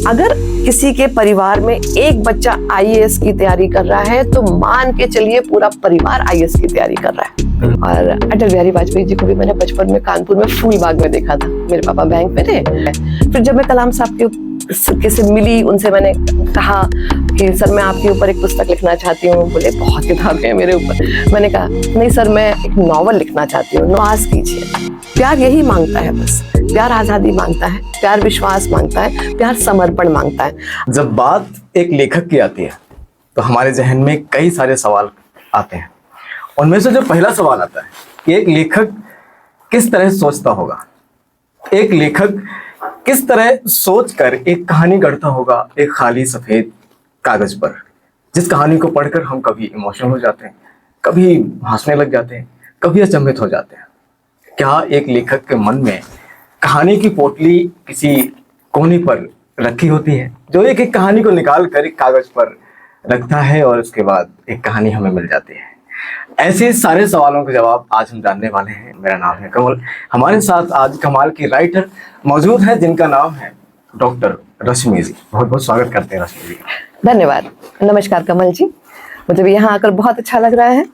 अगर किसी के परिवार में एक बच्चा आईएएस की तैयारी कर रहा है तो मान के चलिए पूरा परिवार आईएएस की तैयारी कर रहा है। और अटल बिहारी वाजपेयी जी को भी मैंने बचपन में कानपुर में फूलबाग में देखा था। मेरे पापा बैंक में थे। फिर जब मैं कलाम साहब के से मिली, उनसे मैंने कहा कि सर मैं आपके ऊपर एक पुस्तक लिखना चाहती हूँ। बोले बहुत किताबें हैं मेरे ऊपर। मैंने कहा नहीं सर, मैं एक नॉवल लिखना चाहती हूँ। नवाज कीजिए। प्यार यही मांगता है, बस प्यार आजादी मांगता है, प्यार विश्वास मांगता है, प्यार समर्पण मांगता है। जब बात एक लेखक की आती है तो हमारे जहन में कई सारे सवाल आते हैं। उनमें से जो पहला सवाल आता है कि एक लेखक किस तरह सोचता होगा, एक लेखक किस तरह सोचकर एक कहानी गढ़ता होगा एक खाली सफेद कागज पर, जिस कहानी को पढ़कर हम कभी इमोशनल हो जाते हैं, कभी हंसने लग जाते हैं, कभी अचंभित हो जाते हैं। क्या एक लेखक के मन में कहानी की पोटली किसी कोने पर रखी होती है जो एक एक कहानी को निकाल कर एक कागज पर रखता है और उसके बाद एक कहानी हमें मिल जाती है? ऐसे सारे सवालों के जवाब आज हम जानने वाले हैं। मेरा नाम है कमल। हमारे साथ आज कमाल की राइटर मौजूद है जिनका नाम है डॉक्टर रश्मि जी। बहुत बहुत स्वागत करते हैं रश्मि जी। धन्यवाद। नमस्कार कमल जी। मुझे भी यहाँ आकर बहुत अच्छा लग रहा है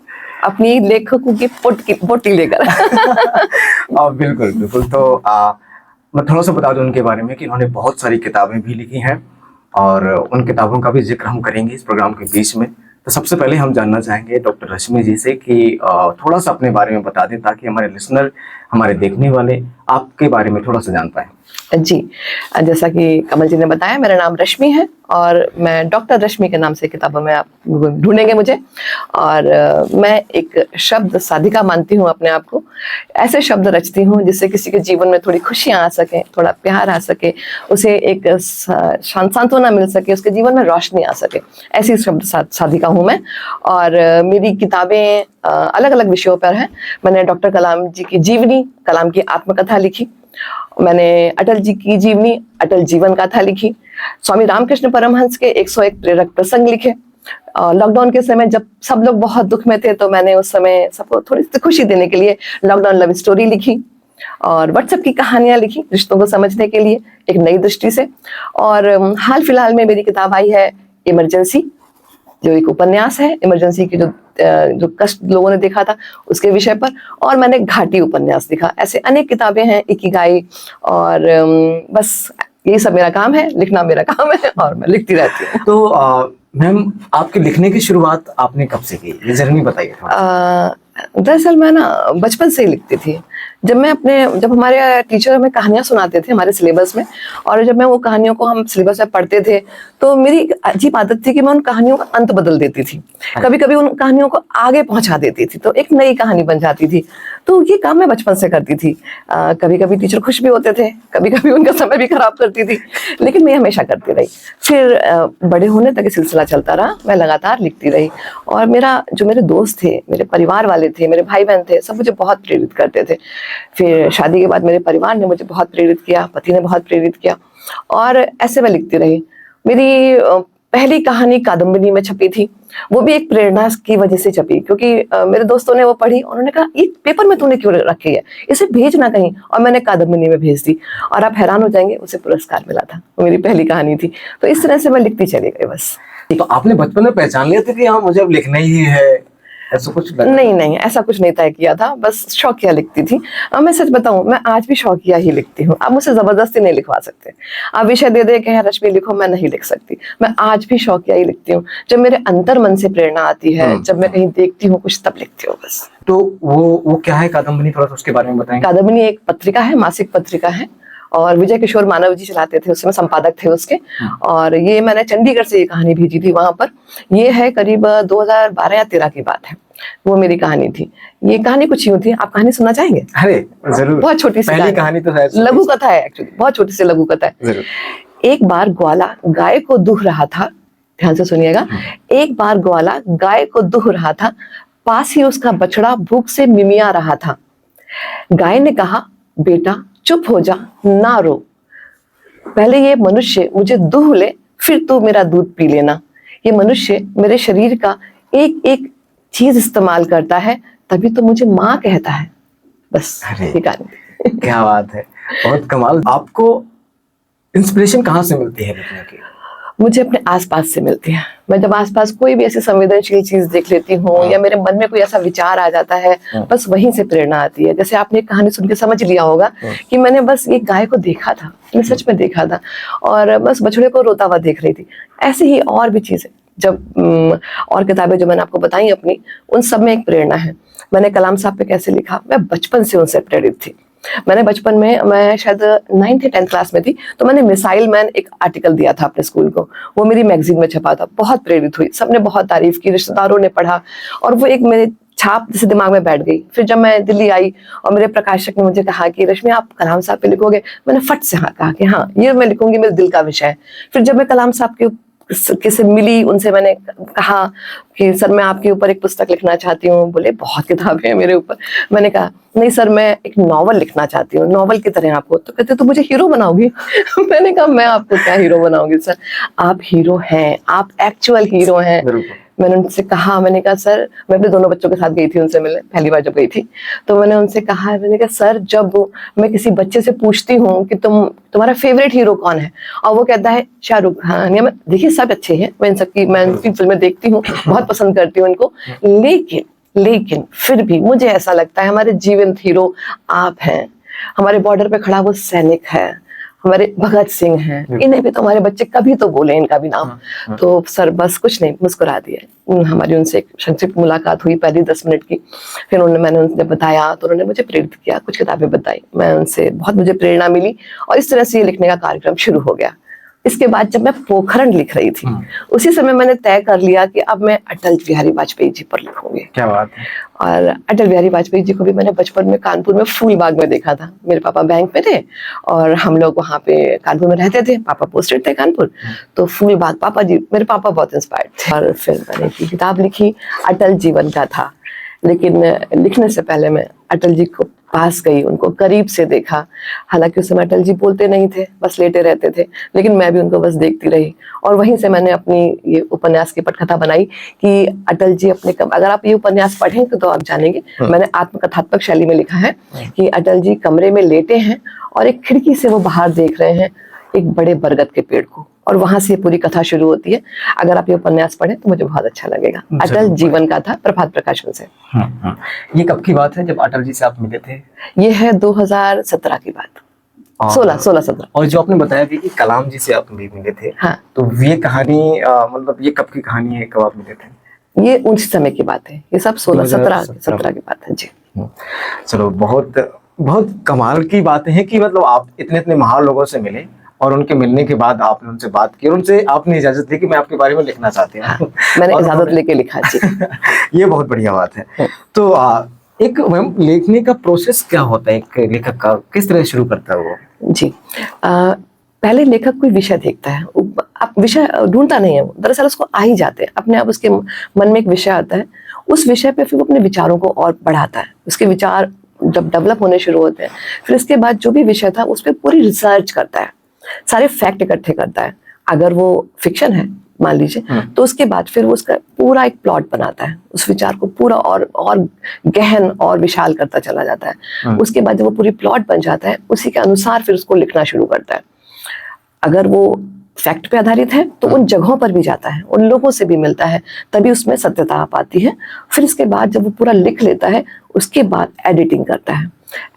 अपनी लेखकों की पोटली लेकर। बिल्कुल बिल्कुल। तो मैं थोड़ा सा बता दूं उनके बारे में कि उन्होंने बहुत सारी किताबें भी लिखी हैं और उन किताबों का भी जिक्र हम करेंगे इस प्रोग्राम के बीच में। तो सबसे पहले हम जानना चाहेंगे डॉक्टर रश्मि जी से कि थोड़ा सा अपने बारे में बता दें ताकि हमारे लिसनर, हमारे देखने वाले आपके बारे में थोड़ा सा जान पाए। जी, जैसा कि कमल जी ने बताया, मेरा नाम रश्मि है और मैं डॉक्टर रश्मि के नाम से किताबों में आप ढूंढेंगे मुझे। और मैं एक शब्द साधिका मानती हूँ अपने आप को। ऐसे शब्द रचती हूँ जिससे किसी के जीवन में थोड़ी खुशियाँ आ सके, थोड़ा प्यार आ सके, उसे एक सांत्वना मिल सके, उसके जीवन में रोशनी आ सके। ऐसी शब्द साधिका हूँ मैं। और मेरी किताबें अलग अलग विषयों पर हैं। मैंने डॉक्टर कलाम जी की जीवनी, कलाम की आत्मकथा लिखी। मैंने अटल जी की जीवनी, अटल जीवन गाथा लिखी। स्वामी रामकृष्ण परमहंस के 101 प्रेरक प्रसंग लिखे। लॉकडाउन के समय जब सब लोग बहुत दुख में थे तो मैंने उस समय सबको थोड़ी सी खुशी देने के लिए लॉकडाउन लव स्टोरी लिखी और व्हाट्सएप की कहानियां लिखी रिश्तों को समझने के लिए एक नई दृष्टि से। और हाल फिलहाल में मेरी किताब आई है इमरजेंसी, जो एक उपन्यास है इमरजेंसी की, जो कष्ट लोगों ने देखा था उसके विषय पर। और मैंने घाटी उपन्यास लिखा। ऐसे अनेक किताबें हैं, इकिगाई। और बस यही सब मेरा काम है, लिखना मेरा काम है और मैं लिखती रहती हूँ। तो मैम, आपके लिखने की शुरुआत आपने कब से की, ये जर्नी बताइए थोड़ा। दरअसल मैं ना बचपन से ही लिखती थी। जब हमारे टीचर हमें कहानियां सुनाते थे हमारे सिलेबस में, और जब मैं वो कहानियों को हम सिलेबस में पढ़ते थे तो मेरी एक अजीब आदत थी कि मैं उन कहानियों का अंत बदल देती थी। कभी कभी उन कहानियों को आगे पहुंचा देती थी तो एक नई कहानी बन जाती थी। तो ये काम मैं बचपन से करती थी। कभी कभी टीचर खुश भी होते थे, कभी कभी उनका समय भी खराब करती थी, लेकिन मैं हमेशा करती रही। फिर बड़े होने तक ये सिलसिला चलता रहा, मैं लगातार लिखती रही। और मेरे दोस्त थे, मेरे परिवार वाले थे, मेरे भाई बहन थे, सब मुझे बहुत प्रेरित करते थे। फिर शादी के बाद मेरे परिवार ने मुझे बहुत प्रेरित किया, पति ने बहुत प्रेरित किया और ऐसे मैं लिखती रही। मेरी पहली कहानी कादम्बिनी में छपी थी। वो भी एक प्रेरणा की वजह से छपी, क्योंकि मेरे दोस्तों ने वो पढ़ी, उन्होंने कहा ये पेपर में तूने क्यों रखी है, इसे भेजना कहीं। और मैंने कादम्बिनी में भेज दी और आप हैरान हो जाएंगे, उसे पुरस्कार मिला था। वो मेरी पहली कहानी थी। तो इस तरह से मैं लिखती चली गई बस। तो आपने बचपन में पहचान लिया था कि हाँ मुझे अब लिखना ही है, ऐसा कुछ? नहीं, ऐसा कुछ नहीं तय किया था, बस शौकिया लिखती थी। मैं सच बताऊं, मैं आज भी शौकिया ही लिखती हूँ। आप मुझसे जबरदस्ती नहीं लिखवा सकते। आप विषय दे दे कि रश्मि लिखो, मैं नहीं लिख सकती। मैं आज भी शौकिया ही लिखती हूँ। जब मेरे अंतर मन से प्रेरणा आती है, जब मैं कहीं देखती हूँ कुछ, तब लिखती हूँ बस। तो वो क्या है कादम्बिनी, थोड़ा सा उसके बारे में बताएंगे? कादम्बिनी एक पत्रिका है, मासिक पत्रिका है और विजय किशोर मानव जी चलाते थे, उसमें संपादक थे उसके। और ये मैंने चंडीगढ़ से ये कहानी भेजी थी वहां पर। ये है करीब 2012 या 13 की बात है, वो मेरी कहानी थी। ये कहानी कुछ यूं थी। आप कहानी सुनना चाहेंगे? अरे जरूर। बहुत छोटी सी पहली कहानी तो है, लघु कथा है एक्चुअली, बहुत छोटी सी लघु कथा है। जरूर। एक बार ग्वाला गाय को दूह रहा था, ध्यान से सुनिएगा। एक बार ग्वाला गाय को दूह रहा था, पास ही उसका बछड़ा भूख से मिमिया रहा था। गाय ने कहा, बेटा चुप हो जा, ना रो, पहले ये मनुष्य मुझे दूह ले, फिर तू मेरा दूध पी लेना। ये मनुष्य मेरे शरीर का एक एक चीज इस्तेमाल करता है, तभी तो मुझे माँ कहता है। बस ये कहानी। क्या बात है, बहुत कमाल। आपको इंस्पिरेशन कहाँ से मिलती है लिखने की? मुझे अपने आसपास से मिलती है। मैं जब आसपास कोई भी ऐसी संवेदनशील चीज देख लेती हूँ या मेरे मन में कोई ऐसा विचार आ जाता है, बस वहीं से प्रेरणा आती है। जैसे आपने एक कहानी सुन के समझ लिया होगा कि मैंने बस एक गाय को देखा था, मैंने सच में देखा था और बस बछड़े को रोता हुआ देख रही थी। ऐसे ही और भी चीजें जब और किताबें जो मैंने आपको बताई अपनी, उन सब में एक प्रेरणा है। मैंने कलाम साहब पे कैसे लिखा, मैं बचपन से उनसे प्रेरित थी। मैंने बचपन में, मैं शायद 9th या 10th क्लास में थी, तो मैंने मिसाइल मैन एक आर्टिकल दिया था अपने स्कूल को, वो मेरी मैगजीन में छपा था। बहुत प्रेरित हुई, सबने बहुत तारीफ की, रिश्तेदारों ने पढ़ा और वो एक मेरे छाप जैसे दिमाग में बैठ गई। फिर जब मैं दिल्ली आई और मेरे प्रकाशक ने मुझे कहा कि रश्मि आप कलाम साहब पे लिखोगे, मैंने फट से हाँ कहा कि हाँ ये मैं लिखूंगी, मेरे दिल का विषय है। फिर जब मैं कलाम साहब के किसी मिली, उनसे मैंने कहा कि सर मैं आपके ऊपर एक पुस्तक लिखना चाहती हूँ। बोले बहुत किताबें हैं मेरे ऊपर। मैंने कहा नहीं सर, मैं एक नॉवल लिखना चाहती हूँ, नॉवल की तरह आपको। तो कहते तो मुझे हीरो बनाओगी। मैंने कहा मैं आपको क्या हीरो बनाऊंगी सर, आप हीरो हैं, आप एक्चुअल हीरो हैं। मैंने उनसे कहा, मैंने कहा सर, मैं अपने दोनों बच्चों के साथ गई थी उनसे मिलने, पहली बार जब गई थी, तो मैंने उनसे कहा, मैंने कहा सर जब मैं किसी बच्चे से पूछती हूँ कि तुम्हारा फेवरेट हीरो कौन है, और वो कहता है शाहरुख खान, या मैं, देखिए सब अच्छे हैं, मैं इनकी फिल्में देखती हूँ, बहुत पसंद करती हूँ इनको, लेकिन फिर भी मुझे ऐसा लगता है हमारे जीवंत हीरो आप हैं। हमारे बॉर्डर पे खड़ा वो सैनिक है, हमारे भगत सिंह हैं, इन्हें भी तो हमारे बच्चे कभी तो बोले इनका भी नाम। तो सर बस कुछ नहीं, मुस्कुरा दिया। हमारी उनसे एक संक्षिप्त मुलाकात हुई, पहली 10 मिनट की। फिर मैंने उनसे बताया तो उन्होंने मुझे प्रेरित किया, कुछ किताबें बताई, मैं उनसे बहुत मुझे प्रेरणा मिली और इस तरह से ये लिखने का कार्यक्रम शुरू हो गया। इसके बाद जब मैं पोखरण लिख रही थी, उसी समय मैंने तय कर लिया कि अब मैं अटल बिहारी वाजपेयी जी पर लिखूंगी। क्या बात है। और अटल बिहारी वाजपेयी जी को भी मैंने बचपन में कानपुर में फूलबाग में देखा था। मेरे पापा बैंक में थे और हम लोग वहाँ पे कानपुर में रहते थे, पापा पोस्टेड थे कानपुर, तो फूलबाग पापा जी, मेरे पापा बहुत इंस्पायर्ड थे। और फिर मैंने एक किताब लिखी, अटल जीवन गाथा। लेकिन लिखने से पहले मैं अटल जी को पास गई, उनको करीब से देखा। हालांकि उस समय अटल जी बोलते नहीं थे, बस लेटे रहते थे, लेकिन मैं भी उनको बस देखती रही। और वहीं से मैंने अपनी ये उपन्यास की पटकथा बनाई कि अटल जी अपने अगर आप ये उपन्यास पढ़ेंगे तो आप जानेंगे, मैंने आत्मकथात्मक शैली में लिखा है कि अटल जी कमरे में लेटे हैं और एक खिड़की से वो बाहर देख रहे हैं एक बड़े बरगद के पेड़ को, और वहां से पूरी कथा शुरू होती है। अगर आप ये उपन्यास पढ़ें तो मुझे बहुत अच्छा लगेगा। अटल जीवन गाथा, प्रभात प्रकाशन से। ये कब की बात है जब अटल जी से आप मिले थे? ये है 2017 की बात, 16-17। और जो आपने बताया कि कलाम जी से आप भी मिले थे, हाँ, तो ये कहानी मतलब ये कब की कहानी है, कब आप मिले थे? ये उस समय की बात है, ये सब 16-17 की बात है जी। चलो, बहुत बहुत कमाल की बातें हैं कि मतलब आप इतने इतने महान लोगों से मिले और उनके मिलने के बाद आपने उनसे बात की और उनसे आपने इजाजत दी कि मैं आपके बारे में लिखना चाहती हूँ। हाँ, मैंने इजाजत लेके लिखा जी। ये बहुत बढ़िया बात है। तो एक लिखने का प्रोसेस क्या होता है, एक लेखक का किस तरह शुरू करता है वो? जी, पहले लेखक कोई विषय देखता है, आप विषय ढूंढता नहीं है, दरअसल उसको आ ही जाते हैं अपने आप, उसके मन में एक विषय आता है, उस विषय पे फिर वो अपने विचारों को और बढ़ाता है, उसके विचार जब डेवलप होने शुरू होते हैं, फिर इसके बाद जो भी विषय था उस पर पूरी रिसर्च करता है, सारे फैक्ट इकट्ठे करता है। अगर वो फिक्शन है मान लीजिए, तो उसके बाद फिर वो उसका पूरा एक प्लॉट बनाता है, उस विचार को पूरा और गहन और विशाल करता चला जाता है। उसके बाद जब वो पूरी प्लॉट बन जाता है, उसी के अनुसार फिर उसको लिखना शुरू करता है। अगर वो फैक्ट पे आधारित है तो उन जगहों पर भी जाता है, उन लोगों से भी मिलता है, तभी उसमें सत्यता आ पाती है। फिर इसके बाद जब वो पूरा लिख लेता है, उसके बाद एडिटिंग करता है।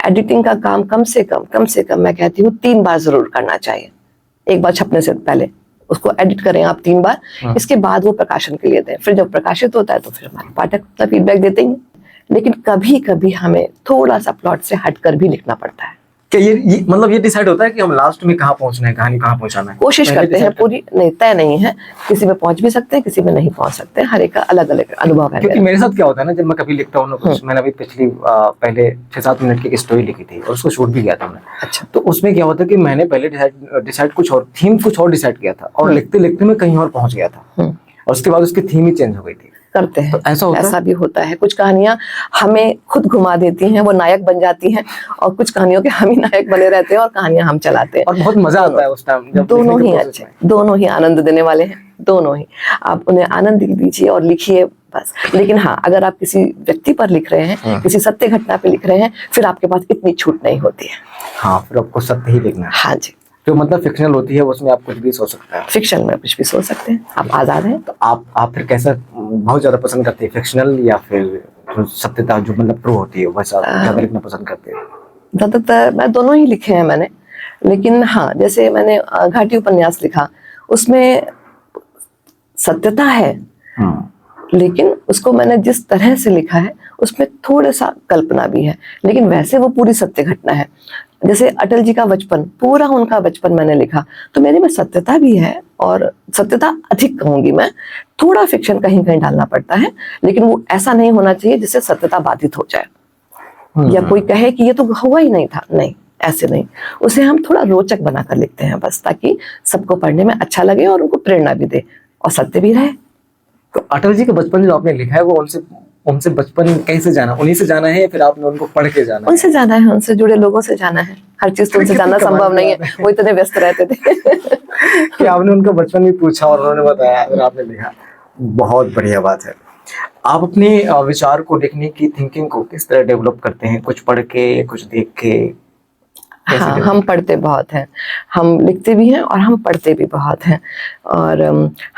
एडिटिंग का काम कम से कम मैं कहती हूँ 3 बार जरूर करना चाहिए। एक बार छपने से पहले उसको एडिट करें आप 3 बार, इसके बाद वो प्रकाशन के लिए दें। फिर जब प्रकाशित होता है तो फिर हमारे पाठक अपना फीडबैक देते ही, लेकिन कभी कभी हमें थोड़ा सा प्लॉट से हटकर भी लिखना पड़ता है। क्या ये मतलब ये डिसाइड होता है कि हम लास्ट में कहाँ पहुंचना है, कहानी कहाँ पहुंचाना है? कोशिश करते हैं, पूरी नहीं, तय नहीं है, किसी में पहुंच भी सकते हैं, किसी में नहीं पहुंच सकते हैं, हर एक का अलग अलग अनुभव है। क्योंकि मेरे साथ क्या होता है ना, जब मैं कभी लिखता हूँ ना कुछ, मैंने अभी पहले 6-7 मिनट की एक स्टोरी लिखी थी और उसको शूट भी किया था मैंने। अच्छा। तो उसमें क्या होता है कि मैंने पहले डिसाइड कुछ और, थीम कुछ और डिसाइड किया था और लिखते लिखते मैं कहीं और पहुंच गया था और उसके बाद उसकी थीम ही चेंज हो गई थी। करते हैं तो ऐसा भी होता है। कुछ कहानियां हमें खुद घुमा देती हैं, वो नायक बन जाती हैं, और कुछ कहानियों के हम ही नायक बने रहते हैं और कहानियां हम चलाते हैं, और बहुत मजा आता है उस टाइम जब दोनों ही अच्छे, दोनों ही आनंद देने वाले हैं, दोनों ही। आप उन्हें आनंद दीजिए और लिखिए बस। लेकिन हाँ, अगर आप किसी व्यक्ति पर लिख रहे हैं, किसी सत्य घटना पे लिख रहे हैं, फिर आपके पास इतनी छूट नहीं होती है। हाँ, फिर आपको सत्य ही लिखना है। हाँ जी। जो मतलब फिक्शनल होती है उसमें आप कुछ भी सोच सकते हैं। फिक्शन में कुछ भी सोच सकते हैं, आप आजाद हैं। तो आप फिर कैसा बहुत ज्यादा पसंद करते हैं, फिक्शनल या फिर जो सत्यता जो मतलब ट्रू होती है वैसा ज्यादा लिखना पसंद करते हैं? ज्यादातर मैं दोनों ही लिखे हैं मैंने, लेकिन हाँ जैसे मैंने घाटी उपन्यास लिखा, उसमें सत्यता है, लेकिन उसको मैंने जिस तरह से लिखा है उसमें थोड़ा सा कल्पना भी है, लेकिन वैसे वो पूरी सत्य घटना है। जैसे अटल जी का बचपन, पूरा उनका बचपन मैंने लिखा, तो मेरे में सत्यता भी है, और सत्यता अधिक कहूंगी मैं, थोड़ा फिक्शन कहीं कहीं डालना पड़ता है, लेकिन वो ऐसा नहीं होना चाहिए जिससे सत्यता बाधित हो जाए, या कोई कहे कि ये तो हुआ ही नहीं था, नहीं ऐसे नहीं, उसे हम थोड़ा रोचक बनाकर लिखते हैं बस, ताकि सबको पढ़ने में अच्छा लगे और उनको प्रेरणा भी दे और सत्य भी रहे। तो अटल जी का बचपन जो आपने लिखा है वो उनसे बचपन कैसे जाना, उन्हीं से जाना है या फिर आपने उनको पढ़ के जाना है? उनसे जाना है, उनसे जुड़े लोगों से जाना है, हर चीज तो उनसे जानना संभव नहीं है, वो इतने व्यस्त रहते थे। कि आपने उनका बचपन भी पूछा और उन्होंने बताया और आपने लिखा, बहुत बढ़िया बात है। आप अपने विचार को, लिखने की थिंकिंग को किस तरह डेवलप करते हैं? कुछ पढ़ के, कुछ देख के? हाँ, हम पढ़ते बहुत हैं, हम लिखते भी हैं और हम पढ़ते भी बहुत हैं, और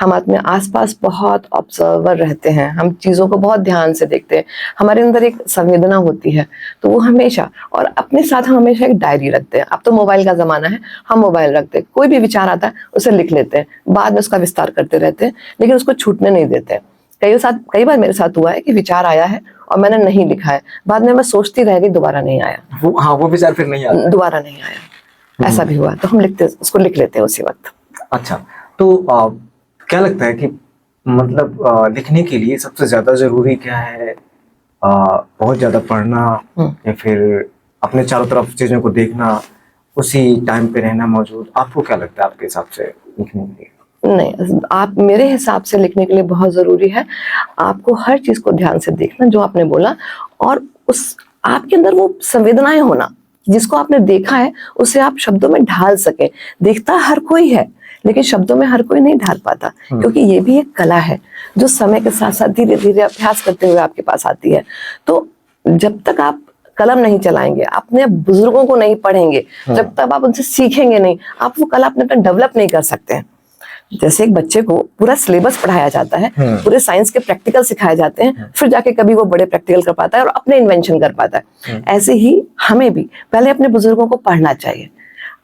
हम अपने आसपास बहुत ऑब्जर्वर रहते हैं, हम चीज़ों को बहुत ध्यान से देखते हैं, हमारे अंदर एक संवेदना होती है, तो वो हमेशा, और अपने साथ हम हमेशा एक डायरी रखते हैं। अब तो मोबाइल का ज़माना है, हम मोबाइल रखते हैं, कोई भी विचार आता है उसे लिख लेते हैं, बाद में उसका विस्तार करते रहते हैं, लेकिन उसको छूटने नहीं देते हैं। कई बार मेरे साथ हुआ है कि विचार आया है और मैंने नहीं लिखा है, बाद में मैं सोचती रह गई, दोबारा नहीं आया, वो विचार फिर नहीं आता, दोबारा नहीं आया, ऐसा भी हुआ, तो हम उसको लिख लेते हैं उसी वक्त। अच्छा, तो क्या लगता है कि मतलब लिखने के लिए सबसे ज्यादा जरूरी क्या है? बहुत ज्यादा पढ़ना या फिर अपने चारों तरफ चीजों को देखना, उसी टाइम पे रहना मौजूद? आपको क्या लगता है आपके हिसाब से लिखने के लिए? नहीं, आप मेरे हिसाब से लिखने के लिए बहुत जरूरी है आपको हर चीज को ध्यान से देखना, जो आपने बोला, और उस आपके अंदर वो संवेदनाएं होना, जिसको आपने देखा है उसे आप शब्दों में ढाल सके। देखता हर कोई है, लेकिन शब्दों में हर कोई नहीं ढाल पाता, क्योंकि ये भी एक कला है जो समय के साथ साथ धीरे धीरे अभ्यास करते हुए आपके पास आती है। तो जब तक आप कलम नहीं चलाएंगे, अपने बुजुर्गों को नहीं पढ़ेंगे, जब तक आप उनसे सीखेंगे नहीं, आप वो कला अपने अंदर डेवलप नहीं कर सकते हैं। जैसे एक बच्चे को पूरा सिलेबस पढ़ाया जाता है, पूरे साइंस के प्रैक्टिकल सिखाए जाते हैं, फिर जाके कभी वो बड़े प्रैक्टिकल कर पाता है और अपने इन्वेंशन कर पाता है, ऐसे ही हमें भी पहले अपने बुजुर्गों को पढ़ना चाहिए,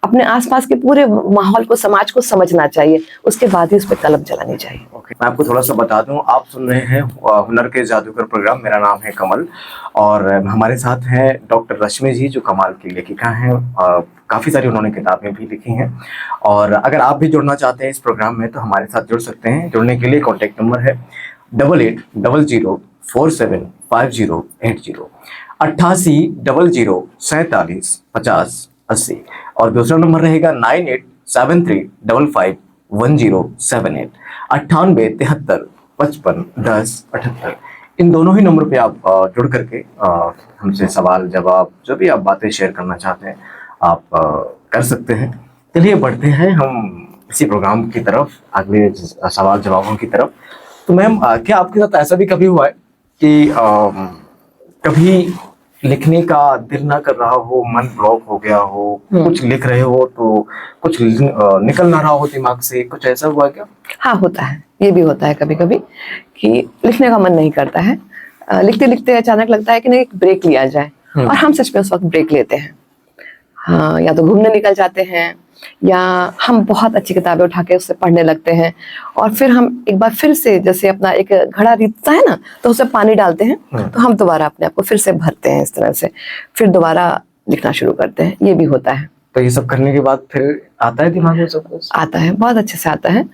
अपने आसपास के पूरे माहौल को, समाज को समझना चाहिए, उसके बाद ही उस पर कलम चलानी चाहिए। मैं आपको थोड़ा सा बता दूं, आप सुन रहे हैं हुनर के जादूगर प्रोग्राम। मेरा नाम है कमल और हमारे साथ हैं डॉक्टर रश्मि जी, जो कमाल की लेखिका हैं, काफ़ी सारी उन्होंने किताबें भी लिखी हैं। और अगर आप भी जुड़ना चाहते हैं इस प्रोग्राम में तो हमारे साथ जुड़ सकते हैं। जुड़ने के लिए कॉन्टैक्ट नंबर है 8800475080, 8800475080, और दूसरा नंबर रहेगा 9873551078, 9873551078। इन दोनों ही नंबर पे आप जुड़ करके हमसे सवाल जवाब, जो भी आप बातें शेयर करना चाहते हैं, आप कर सकते हैं। चलिए बढ़ते हैं हम इसी प्रोग्राम की तरफ, अगले सवाल जवाबों की तरफ। तो मैम, क्या आपके साथ ऐसा भी कभी हुआ है कि कभी लिखने का दिल ना कर रहा हो, मन ब्लॉक हो गया हो, कुछ लिख रहे हो तो कुछ निकल ना रहा हो दिमाग से, कुछ ऐसा हुआ क्या? हाँ, होता है, ये भी होता है कभी कभी कि लिखने का मन नहीं करता है, लिखते लिखते अचानक लगता है कि नहीं, एक ब्रेक लिया जाए, और हम सच में उस वक्त ब्रेक लेते हैं। हाँ, या तो घूमने निकल जाते हैं, या हम बहुत अच्छी किताबें उठा के उससे पढ़ने लगते हैं, और फिर हम एक बार फिर से, जैसे अपना एक घड़ा रीतता है ना, तो उसे पानी डालते हैं, तो हम दोबारा अपने आप को फिर से भरते हैं, इस तरह से फिर दोबारा लिखना शुरू करते हैं। ये भी होता है। तो ये सब करने के बाद फिर आता है दिमाग में सब कुछ? आता है, बहुत अच्छे से आता है।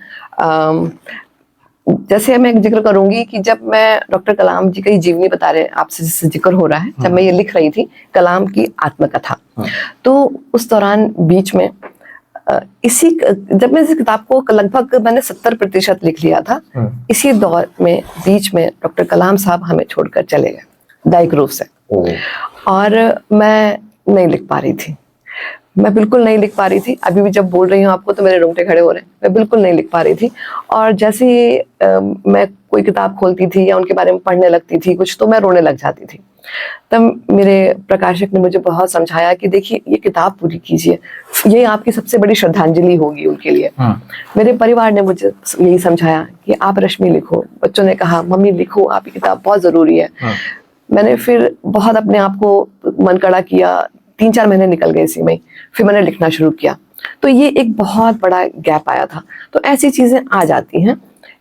जैसे मैं एक जिक्र करूंगी कि जब मैं डॉक्टर कलाम जी की जीवनी बता रहे, आपसे जिससे जिक्र हो रहा है, जब मैं ये लिख रही थी कलाम की आत्मकथा, तो उस दौरान बीच में जब मैं इस किताब को लगभग मैंने 70% लिख लिया था, इसी दौर में बीच में डॉक्टर कलाम साहब हमें छोड़कर चले गए दायिक रूप से, और मैं नहीं लिख पा रही थी, मैं बिल्कुल नहीं लिख पा रही थी। अभी भी जब बोल रही हूँ आपको तो मेरे रोंगटे खड़े हो रहे हैं, मैं बिल्कुल नहीं लिख पा रही थी। और जैसे ही मैं कोई किताब खोलती थी या उनके बारे में पढ़ने लगती थी कुछ, तो मैं रोने लग जाती थी। तब मेरे प्रकाशक ने मुझे बहुत समझाया कि देखिए ये किताब पूरी कीजिए, ये आपकी सबसे बड़ी श्रद्धांजलि होगी उनके लिए। मेरे परिवार ने मुझे यही समझाया कि आप रश्मि लिखो। बच्चों ने कहा मम्मी लिखो, आपकी किताब बहुत जरूरी है। मैंने फिर बहुत अपने आप को मन कड़ा किया, 3-4 महीने निकल गए इसी में, फिर मैंने लिखना शुरू किया। तो ये एक बहुत बड़ा गैप आया था। तो ऐसी चीजें आ जाती हैं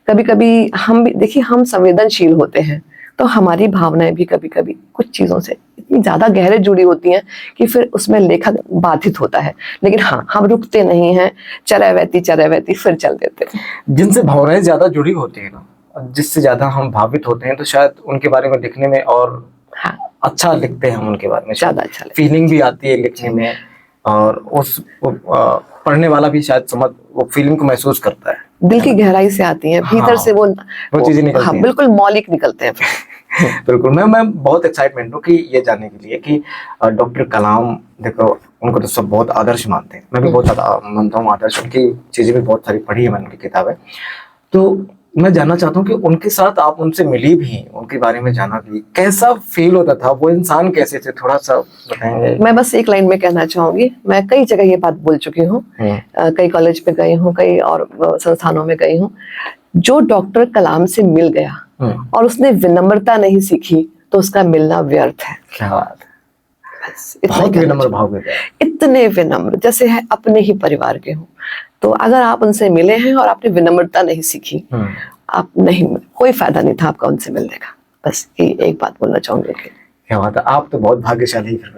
कभी कभी। हम भी देखिए, हम संवेदनशील होते हैं, तो हमारी भावनाएं भी कभी कभी कुछ चीजों से इतनी ज्यादा गहरे जुड़ी होती हैं कि फिर उसमें लेखक बाधित होता है। लेकिन हाँ, हम रुकते नहीं हैं, चरैवैती फिर चल देते हैं। जिनसे भावनाएं ज्यादा जुड़ी होती है ना, जिससे ज्यादा हम भावित होते हैं, तो शायद उनके बारे में लिखने में और हाँ, अच्छा लिखते हैं हम उनके बारे में, ज्यादा अच्छा लगता फीलिंग भी आती है लिखने में, और उस पढ़ने वाला भी शायद वो फीलिंग को महसूस करता है। है। दिल की गहराई से आती हैं, भीतर से वो चीजें निकलती हाँ, हैं। बिल्कुल मौलिक निकलते हैं फिर। बिल्कुल। मैं बहुत एक्साइटमेंट हूँ कि ये जानने के लिए कि डॉक्टर कलाम, देखो उनको तो सब बहुत आदर्श मानते हैं, मैं भी बहुत ज्यादा मानता हूँ आदर्श। उनकी चीजें भी बहुत सारी पढ़ी है मैंने, उनकी किताबें। तो मैं जानना चाहता हूँ कि उनके साथ आप उनसे मिली भी, उनके बारे में जाना भी, कैसा फील होता था, वो इंसान कैसे थे, थोड़ा सा बताएंगे? मैं बस एक लाइन में कहना चाहूंगी, मैं कई जगह ये बात बोल चुकी हूँ, कई कॉलेज में गई हूँ, कई और संस्थानों में गई हूँ। जो डॉक्टर कलाम से मिल गया और उसने विनम्रता नहीं सीखी, तो उसका मिलना व्यर्थ है। क्या बात है, बस इतना बहुत ही विनम्र कहना भाव में चाहूंगी। इतने विनम्र जैसे है अपने ही परिवार के हों। तो अगर आप उनसे मिले हैं और आपने विनम्रता नहीं सीखी, आप नहीं, कोई फायदा नहीं था आपका उनसे मिलने का। बस ये एक बात बोलना चाहूंगी कि क्या बात है, आप तो बहुत भाग्यशाली फिर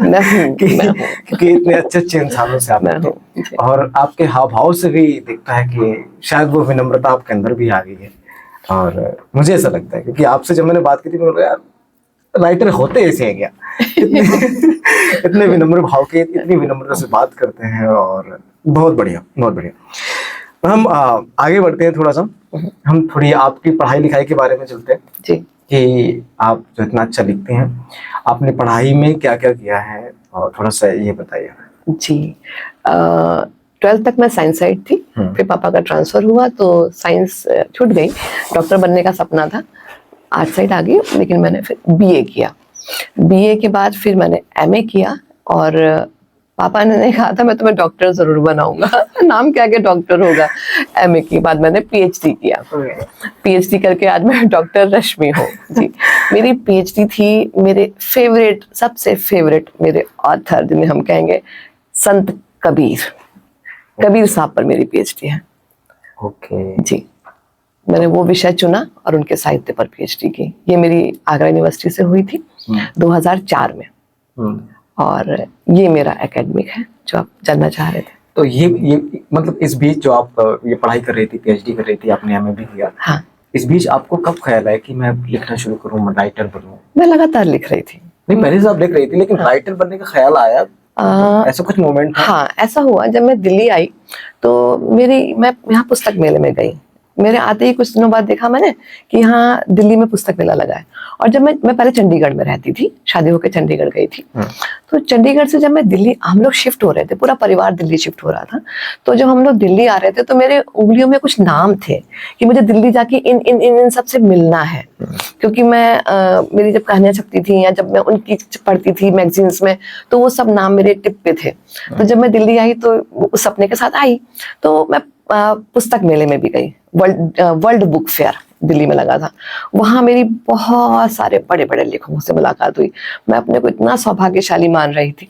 मैं हूँ। क्योंकि इतने अच्छे अच्छे इंसानों से आप मैं मिलते हूँ हैं। जी। और आपके हाव भाव से भी दिखता है कि शायद वो विनम्रता आपके अंदर भी आ गई है। और मुझे ऐसा लगता है, क्योंकि आपसे जब मैंने बात की थी, मैं बोल रहा यार राइटर होते ऐसे हैं क्या, इतने विनम्र भाव के, इतनी विनम्रता से बात करते हैं। और बहुत बढ़िया, बहुत बढ़िया। हम आगे बढ़ते हैं थोड़ा सा, हम थोड़ी आपकी पढ़ाई लिखाई के बारे में चलते हैं जी। कि आप जो इतना अच्छा लिखते हैं, आपने पढ़ाई में क्या क्या किया है, और थोड़ा सा ये बताइए। जी, 12th तक मैं साइंस साइड थी, फिर पापा का ट्रांसफर हुआ तो साइंस छूट गई। डॉक्टर बनने का सपना था, आर्ट साइड आ गई, लेकिन मैंने फिर बीए किया। बीए के बाद फिर मैंने एमए किया, और पापा ने कहा था मैं तुम्हें डॉक्टर जरूर बनाऊंगा, नाम क्या के डॉक्टर होगा। एमए के बाद मैंने पीएचडी किया। पीएचडी करके आज मैं डॉक्टर रश्मि हूँ जी। मेरी पीएचडी थी, मेरे फेवरेट, सबसे फेवरेट मेरे ऑथर जिन्हें हम कहेंगे संत कबीर, कबीर साहब पर मेरी पीएचडी है। ओके जी, मैंने वो विषय चुना और उनके साहित्य पर पीएचडी की। ये मेरी आगरा यूनिवर्सिटी से हुई थी 2004 में। और ये मेरा एकेडमिक है जो आप जानना चाह रहे थे। तो ये मतलब इस बीच जो आप ये पढ़ाई कर रही थी, पीएचडी कर रही थी, आपने एमए भी किया, हाँ, इस बीच आपको कब ख्याल आया कि मैं लिखना शुरू करूं, मैं राइटर बनूं? मैं लगातार लिख रही थी। नहीं, पहले से आप लिख रही थी, लेकिन राइटर बनने का ख्याल आया, ऐसा कुछ मोमेंट था? हाँ, ऐसा हुआ जब मैं दिल्ली आई तो मैं यहाँ पुस्तक मेले में गई। मेरे आते ही कुछ दिनों बाद देखा मैंने कि यहाँ दिल्ली में पुस्तक मेला लगा है। और जब मैं पहले चंडीगढ़ में रहती थी, शादी होकर चंडीगढ़ गई थी। तो चंडीगढ़ से जब मैं दिल्ली, हम लोग शिफ्ट हो रहे थे, पूरा परिवार दिल्ली शिफ्ट हो रहा था। तो जब हम लोग दिल्ली आ रहे थे तो मेरे उंगलियों में कुछ नाम थे कि मुझे दिल्ली जाके इन इन इन इन सबसे मिलना है। क्योंकि मेरी जब कहानियां छपती थी या जब मैं उनकी पढ़ती थी मैगजीन्स में, तो वो सब नाम मेरे टिप पे थे। तो जब मैं दिल्ली आई तो उस सपने के साथ आई, तो मैं पुस्तक मेले में भी गई। वर्ल्ड बुक फेयर दिल्ली में लगा था, वहां मेरी बहुत सारे बड़े बड़े लेखकों से मुलाकात हुई। मैं अपने को इतना सौभाग्यशाली मान रही थी।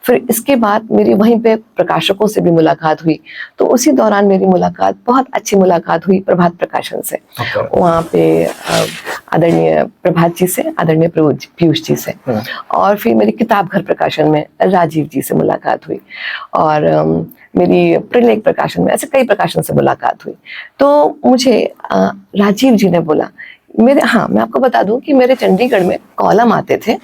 फिर इसके बाद मेरी वहीं पे प्रकाशकों से भी मुलाकात हुई। तो उसी दौरान मेरी मुलाकात, बहुत अच्छी मुलाकात हुई प्रभात प्रकाशन से। वहाँ पे आदरणीय प्रभात जी से, आदरणीय पीयूष जी से, और फिर मेरी किताब घर प्रकाशन में राजीव जी से मुलाकात हुई, और मेरी प्रलेख प्रकाशन में, ऐसे कई प्रकाशन से मुलाकात हुई। तो मुझे राजीव जी ने बोला, मैं आपको बता दूं कि मेरे चंडीगढ़ में कॉलम आते थे।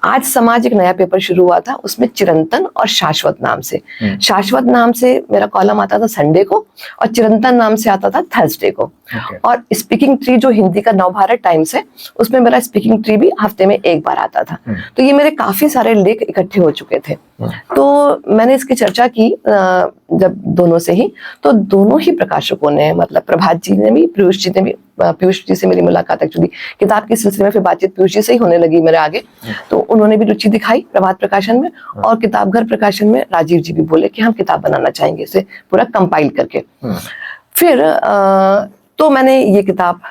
आज समाज एक नया पेपर शुरू हुआ था, उसमें चिरंतन और शाश्वत नाम से, शाश्वत नाम से मेरा कॉलम आता था संडे को, और चिरंतन नाम से आता था थर्सडे को। और स्पीकिंग ट्री जो हिंदी का नवभारत टाइम्स है, उसमें मेरा स्पीकिंग ट्री भी हफ्ते में एक बार आता था। तो ये मेरे काफी सारे लेख इकट्ठे हो चुके थे। तो मैंने इसकी चर्चा की जब दोनों से ही, तो दोनों ही प्रकाशकों ने, मतलब प्रभात जी ने भी, पीयूष जी से मेरी मुलाकात एक्चुअली किताब के सिलसिले में फिर बातचीत पीयूष पीयूष जी से ही होने लगी मेरे आगे, तो उन्होंने भी रुचि दिखाई प्रभात प्रकाशन में, और किताब घर प्रकाशन में राजीव जी भी बोले कि हम किताब बनाना चाहेंगे इसे पूरा कंपाइल करके। फिर तो मैंने ये किताब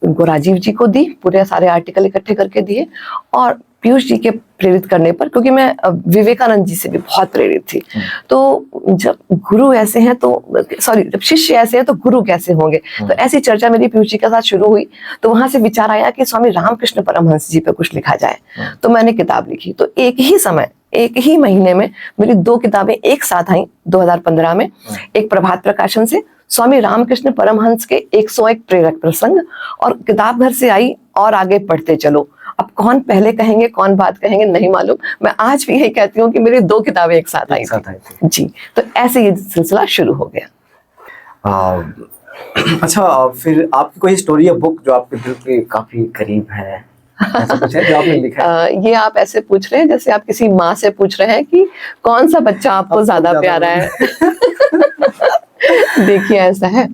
उनको राजीव जी को दी, पूरे सारे आर्टिकल इकट्ठे करके दिए, और पीयूष जी के प्रेरित करने पर, क्योंकि मैं विवेकानंद जी से भी बहुत प्रेरित थी। तो जब गुरु ऐसे हैं तो जब शिष्य ऐसे हैं तो गुरु कैसे होंगे, तो ऐसी चर्चा मेरी पीयूष जी के साथ शुरू हुई। तो वहां से विचार आया कि स्वामी रामकृष्ण परमहंस जी पे कुछ लिखा जाए। तो मैंने किताब लिखी। तो एक ही महीने में मेरी 2 किताबें एक साथ आई 2015 में। एक प्रभात प्रकाशन से स्वामी रामकृष्ण परमहंस के 101 प्रेरक प्रसंग, और किताब घर से आई और आगे पढ़ते चलो। अब कौन पहले कहेंगे कौन बात कहेंगे नहीं मालूम, मैं आज भी यही कहती हूँ कि मेरी 2 किताबें एक साथ आई थी जी। तो ऐसे ये सिलसिला शुरू हो गया। अच्छा, फिर आपकी कोई स्टोरी या बुक जो आपके दिल के काफी करीब है, ऐसा कुछ है जो आपने लिखा है? ये आप ऐसे पूछ रहे हैं जैसे आप किसी माँ से पूछ रहे हैं कि कौन सा बच्चा आपको ज्यादा प्यारा है। देखिए ऐसा है,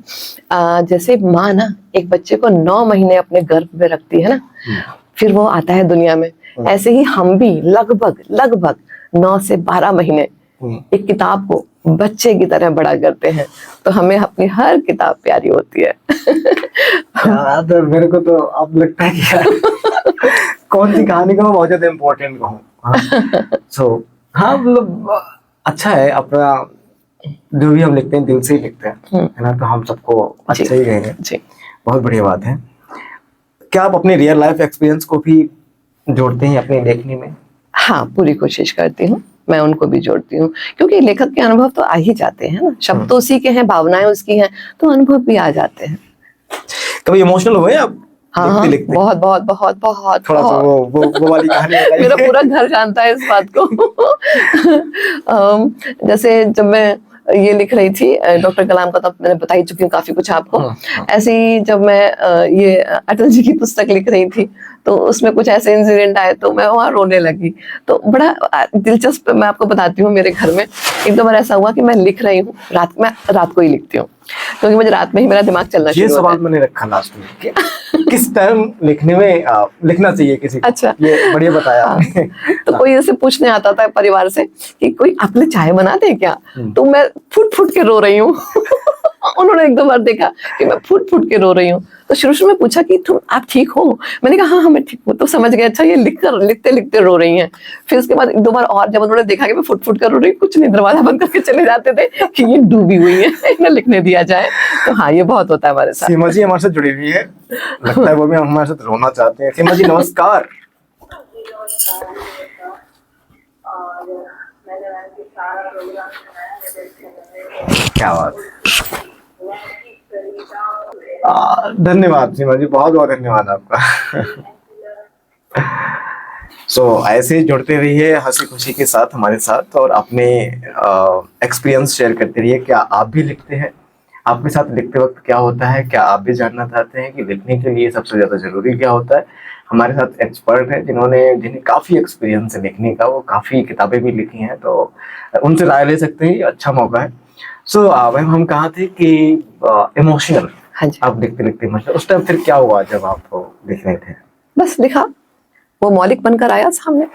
जैसे माँ ना एक बच्चे को 9 महीने अपने गर्भ में रखती है ना, फिर वो आता है दुनिया में, ऐसे ही हम भी लगभग 9 से 12 महीने एक किताब को बच्चे की तरह बड़ा करते हैं। तो हमें अपनी हर किताब प्यारी होती है। यार मेरे को तो अब लगता है कि यार कौन सी कहानी को बहुत ज्यादा इम्पोर्टेंट कहूँ। सो हाँ, मतलब अच्छा है, अपना जो भी हम लिखते हैं दिल से ही लिखते हैं, है ना, तो हम सबको अच्छा ही कहेंगे जी। बहुत बढ़िया बात है। क्या आप अपने रियल लाइफ एक्सपीरियंस को भी जोड़ते हैं अपनी लेखनी में? हाँ, पूरी कोशिश करती हूँ, मैं उनको भी जोड़ती हूँ, क्योंकि लेखक के अनुभव तो आ ही जाते हैं ना, शब्द तो उसी के हैं, भावनाएं उसकी हैं, तो अनुभव भी आ जाते हैं। कभी इमोशनल हुए आप? हाँ, लिखते? बहुत थोड़ा सा वो वाली कहानी बताइए। मेरा पूरा घर जानता है इस बात को। जैसे जब मैं ये लिख रही थी, डॉक्टर कलाम का तो मैंने बता ही चुकी हूँ काफी कुछ आपको। ऐसे ही जब मैं ये अटल जी की पुस्तक लिख रही थी, तो उसमें कुछ ऐसे इंसिडेंट आए तो मैं वहां रोने लगी। तो बड़ा दिलचस्प, मैं आपको बताती हूँ, मेरे घर में एक दो बार ऐसा हुआ कि मैं लिख रही हूँ, रात को ही लिखती हूँ, क्योंकि मुझे रात में ही मेरा दिमाग चलना शुरू होता है। ये सवाल मैंने रखा लास्ट में, किस टाइम लिखने में लिखना चाहिए किसी को? अच्छा, ये बढ़िया बताया आपने। तो कोई ऐसे पूछने आता था परिवार से कि कोई आपके लिए चाय बना दे क्या, तो मैं फुट के रो रही हूँ। उन्होंने एक दो बार देखा कि मैं फुट के रो रही हूँ, तो शुरू में पूछा कि तुम आप ठीक हो? मैंने कहा हाँ मैं ठीक हूँ। तो समझ गए अच्छा ये लिखते लिखते रो रही हैं। फिर उसके बाद एक दो बार और जब उन्होंने देखा कि मैं फुट कर रो रही हूँ, कुछ नहीं, दरवाजा बंद करके चले जाते थे कि ये डूबी हुई है, इन्हें लिखने दिया जाए। तो हाँ, ये बहुत होता है हमारे साथ। सीमा जी हमारे साथ जुड़ी हुई है, लगता है वो भी हमारे साथ रोना चाहते हैं। सीमा जी नमस्कार। क्या बात, धन्यवाद सीमा जी, बहुत बहुत धन्यवाद आपका। ऐसे ही जुड़ते रहिए हंसी खुशी के साथ हमारे साथ, और अपने एक्सपीरियंस शेयर करते रहिए। क्या आप भी लिखते हैं? आपके साथ लिखते वक्त क्या होता है? क्या आप भी जानना चाहते हैं कि लिखने के लिए सबसे ज्यादा जरूरी क्या होता है? हमारे साथ एक्सपर्ट हैं जिन्हें काफी एक्सपीरियंस है लिखने का, वो काफी किताबें भी लिखी हैं, तो उनसे राय ले सकते हैं, अच्छा मौका है। मैम हम कहा थे कि इमोशनल, हाँ जी, आप लिखते लिखते मतलब उस टाइम फिर क्या हुआ जब आप लिख रहे थे? बस लिखा, वो मौलिक बनकर आया सामने।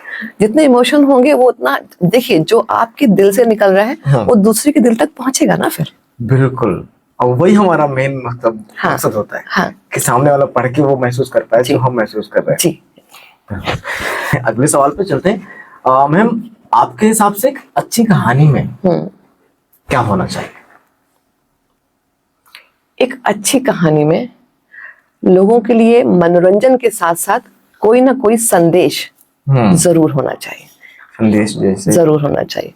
जितने इमोशन होंगे वो उतना, देखिए जो आपके दिल से निकल रहा है वो दूसरे के दिल तक पहुंचेगा ना फिर। बिल्कुल, और वही हमारा मेन मकसद होता है कि सामने वाला पढ़ के वो महसूस कर पाए जो हम महसूस कर रहे हैं जी। अगले सवाल पे चलते हैं। मैम आपके हिसाब से एक अच्छी कहानी में क्या होना चाहिए? एक अच्छी कहानी में लोगों के लिए मनोरंजन के साथ साथ कोई ना कोई संदेश जरूर होना चाहिए। संदेश जैसे जरूर होना चाहिए।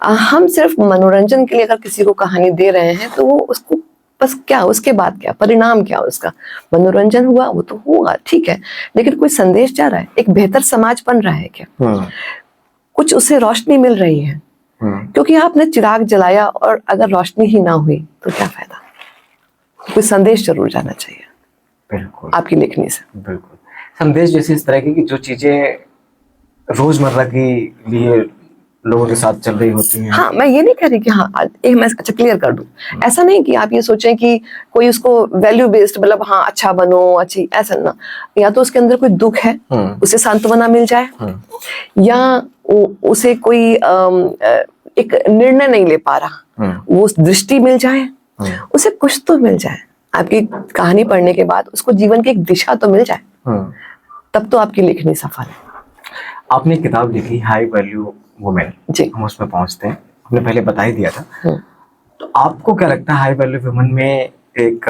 हम सिर्फ मनोरंजन के लिए अगर किसी को कहानी दे रहे हैं तो वो उसको बस क्या, उसके बाद क्या, परिणाम क्या उसका? मनोरंजन हुआ वो तो हुआ, ठीक है, लेकिन कोई संदेश जा रहा है, एक बेहतर समाज बन रहा है क्या, कुछ उससे रोशनी मिल रही है? क्योंकि आपने चिराग जलाया और अगर रोशनी ही ना हुई तो क्या फायदा? कोई संदेश जरूर जाना चाहिए। बिल्कुल, आपकी लिखनी से। बिल्कुल, संदेश जैसे इस तरह की कि जो चीजें रोजमर्रा के लिए लोगों के साथ चल रही होती हैं। हाँ, मैं ये नहीं कह रही कि हाँ एक मैं अच्छा क्लियर कर दूं, ऐसा नहीं कि आप ये सोचें कि कोई उसको वैल्यू बेस्ड मतलब हाँ अच्छा बनो अच्छी, ऐसा ना। या तो उसके अंदर कोई दुख है, उसे सांत्वना मिल जाए, या उसे कोई एक निर्णय नहीं ले पा रहा, वो दृष्टि मिल जाए, उसे कुछ तो मिल जाए। आपकी कहानी पढ़ने के बाद उसको जीवन की एक दिशा तो मिल जाए, तब तो आपकी लेखनी सफल है। आपने एक किताब लिखी हाई वैल्यू वुमेन, जी। हम उसमें पहुंचते हैं, आपने पहले बता ही दिया था। तो आपको क्या लगता है हाई वैल्यू वुमेन में एक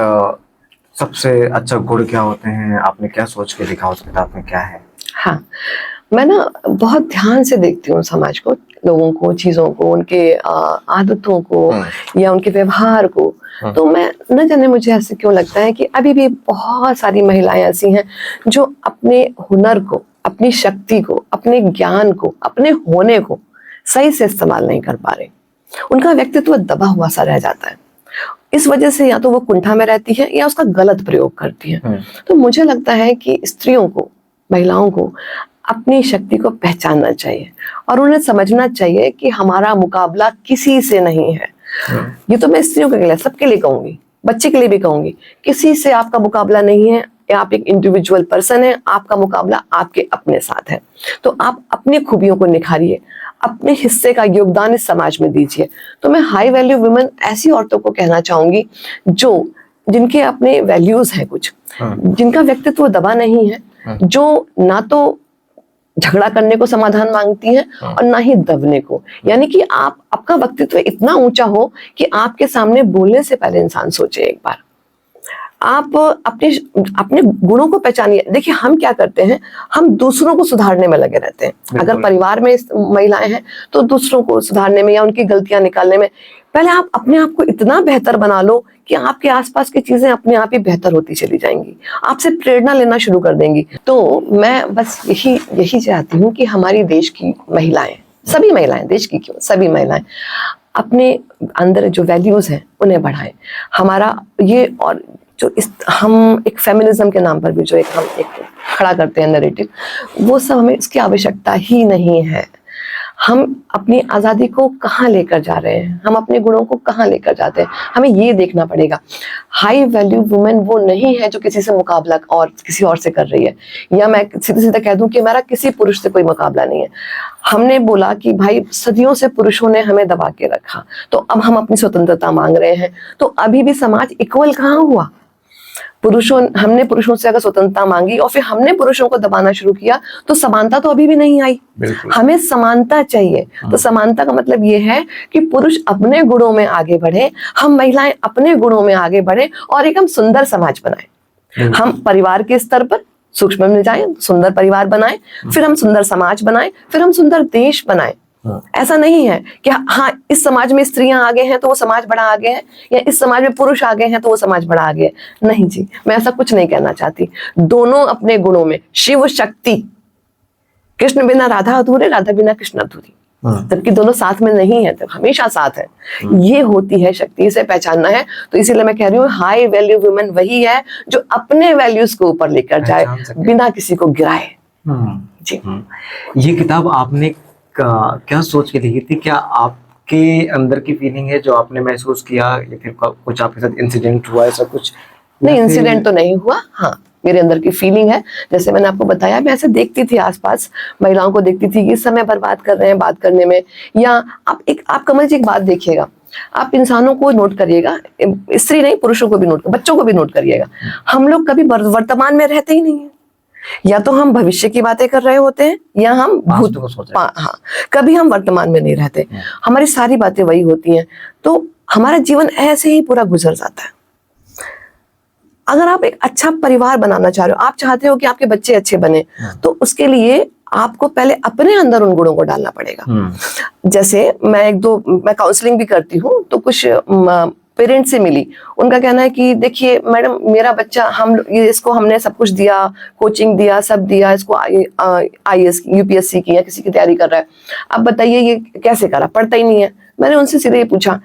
सबसे अच्छा गुण क्या होते हैं? आपने क्या सोच के लिखा, उस किताब में क्या है? हाँ, मैं ना बहुत ध्यान से देखती हूँ समाज को, लोगों को, चीजों को, उनके आदतों को या उनके व्यवहार को। तो मैं न जाने मुझे ऐसे क्यों लगता है कि अभी भी बहुत सारी महिलाएं ऐसी हैं जो अपने हुनर को, अपनी शक्ति को, अपने ज्ञान को, अपने होने को सही से इस्तेमाल नहीं कर पा रहे। उनका व्यक्तित्व दबा हुआ सा रह जाता है। इस वजह से या तो वो कुंठा में रहती है या उसका गलत प्रयोग करती है। तो मुझे लगता है कि स्त्रियों को, महिलाओं को अपनी शक्ति को पहचानना चाहिए और उन्हें समझना चाहिए कि हमारा मुकाबला किसी से नहीं है। ये तो मैं स्त्रियों के लिए, सबके लिए कहूंगी, बच्चे के लिए भी कहूंगी, किसी से आपका मुकाबला नहीं है। आप एक इंडिविजुअल पर्सन है, आपका मुकाबला आपके अपने साथ है। तो आप अपनी खूबियों को निखारिए, अपने हिस्से का योगदान इस समाज में दीजिए। तो मैं हाई वैल्यू वुमेन ऐसी औरतों को कहना चाहूंगी जो जिनके अपने वैल्यूज हैं कुछ, जिनका व्यक्तित्व दबा नहीं है, जो ना तो झगड़ा करने को समाधान मांगती हैं और ना ही दबने को। यानी कि आप आपका व्यक्तित्व इतना ऊंचा हो कि आपके सामने बोलने से पहले इंसान सोचे एक बार। आप अपने अपने गुणों को पहचानिए। देखिए हम क्या करते हैं, हम दूसरों को सुधारने में लगे रहते हैं। अगर परिवार में महिलाएं हैं तो दूसरों को सुधारने में या उनकी गलतियां निकालने में। पहले आप अपने आप को इतना बेहतर बना लो कि आपके आसपास की चीजें अपने आप ही बेहतर होती चली जाएंगी, आपसे प्रेरणा लेना शुरू कर देंगी। तो मैं बस यही चाहती हूँ कि हमारी देश की महिलाएं, सभी महिलाएं, देश की क्यों, सभी महिलाएं अपने अंदर जो वैल्यूज हैं उन्हें बढ़ाएं। हमारा ये, और जो हम एक फेमिनिज्म के नाम पर भी जो हम एक खड़ा करते हैं नैरेटिव, वो सब हमें इसकी आवश्यकता ही नहीं है। हम अपनी आज़ादी को कहाँ लेकर जा रहे हैं, हम अपने गुणों को कहाँ लेकर जाते हैं, हमें ये देखना पड़ेगा। हाई वैल्यू वुमेन वो नहीं है जो किसी से मुकाबला और किसी और से कर रही है, या मैं सीधे सीधे कह दूं कि हमारा किसी पुरुष से कोई मुकाबला नहीं है। हमने बोला कि भाई सदियों से पुरुषों ने हमें दबा के रखा, तो अब हम अपनी स्वतंत्रता मांग रहे हैं। तो अभी भी समाज इक्वल कहाँ हुआ? हमने पुरुषों से अगर स्वतंत्रता मांगी और फिर हमने पुरुषों को दबाना शुरू किया तो समानता तो अभी भी नहीं आई। हमें समानता चाहिए। तो समानता का मतलब ये है कि पुरुष अपने गुणों में आगे बढ़े, हम महिलाएं अपने गुणों में आगे बढ़े और एक हम सुंदर समाज बनाएं। हम परिवार के स्तर पर सूक्ष्म में जाएं, सुंदर परिवार बनाएं, फिर हम सुंदर समाज बनाएं, फिर हम सुंदर देश बनाएं। ऐसा नहीं है कि हाँ इस समाज में स्त्रियां आगे हैं तो वो समाज बड़ा आगे है, या इस समाज में पुरुष आगे हैं तो वो समाज बड़ा आगे है। नहीं जी, मैं ऐसा कुछ नहीं कहना चाहती। दोनों अपने गुणों में शिव शक्ति, कृष्ण बिना राधा अधूरे, राधा बिना कृष्ण अधूरी, जबकि दोनों साथ में नहीं है तो हमेशा साथ है। ये होती है शक्ति, इसे पहचानना है। तो इसीलिए मैं कह रही हूँ हाई वैल्यू वुमेन वही है जो अपने वैल्यूज को ऊपर लेकर जाए बिना किसी को गिराए। जी। ये किताब आपने क्या सोच के लिखी थी? क्या आपके अंदर की फीलिंग है जो आपने महसूस किया, या फिर कुछ आपके साथ इंसिडेंट हुआ, ऐसा कुछ? नहीं, इंसिडेंट तो नहीं हुआ। हाँ, मेरे अंदर की फीलिंग है। जैसे मैंने आपको बताया, मैं ऐसे देखती थी आसपास महिलाओं को, देखती थी कि समय बर्बाद कर रहे हैं बात करने में। या आप कमल जी एक बात देखिएगा, आप इंसानों को नोट करिएगा, स्त्री नहीं पुरुषों को भी नोट, बच्चों को भी नोट करिएगा। हम लोग कभी वर्तमान में रहते ही नहीं है। या तो हम भविष्य की बातें कर रहे होते हैं या हम भूत को सोच रहे हैं। हाँ, कभी हम वर्तमान में नहीं रहते। हमारी सारी बातें वही होती हैं, तो हमारा जीवन ऐसे ही पूरा गुजर जाता है। अगर आप एक अच्छा परिवार बनाना चाह रहे हो, आप चाहते हो कि आपके बच्चे अच्छे बने, तो उसके लिए आपको पहले अपने अंदर उन गुणों को डालना पड़ेगा। जैसे मैं काउंसलिंग भी करती हूँ, तो कुछ पेरेंट्स से मिली, उनका कहना है कि देखिए मैडम, मेरा बच्चा, इसको हमने सब कुछ दिया, कोचिंग दिया, सब दिया, इसको IAS UPSC की या किसी की तैयारी कर रहा है, अब बताइए ये कैसे करा, पढ़ता ही नहीं है। मैंने उनसे सीधे ये पूछा,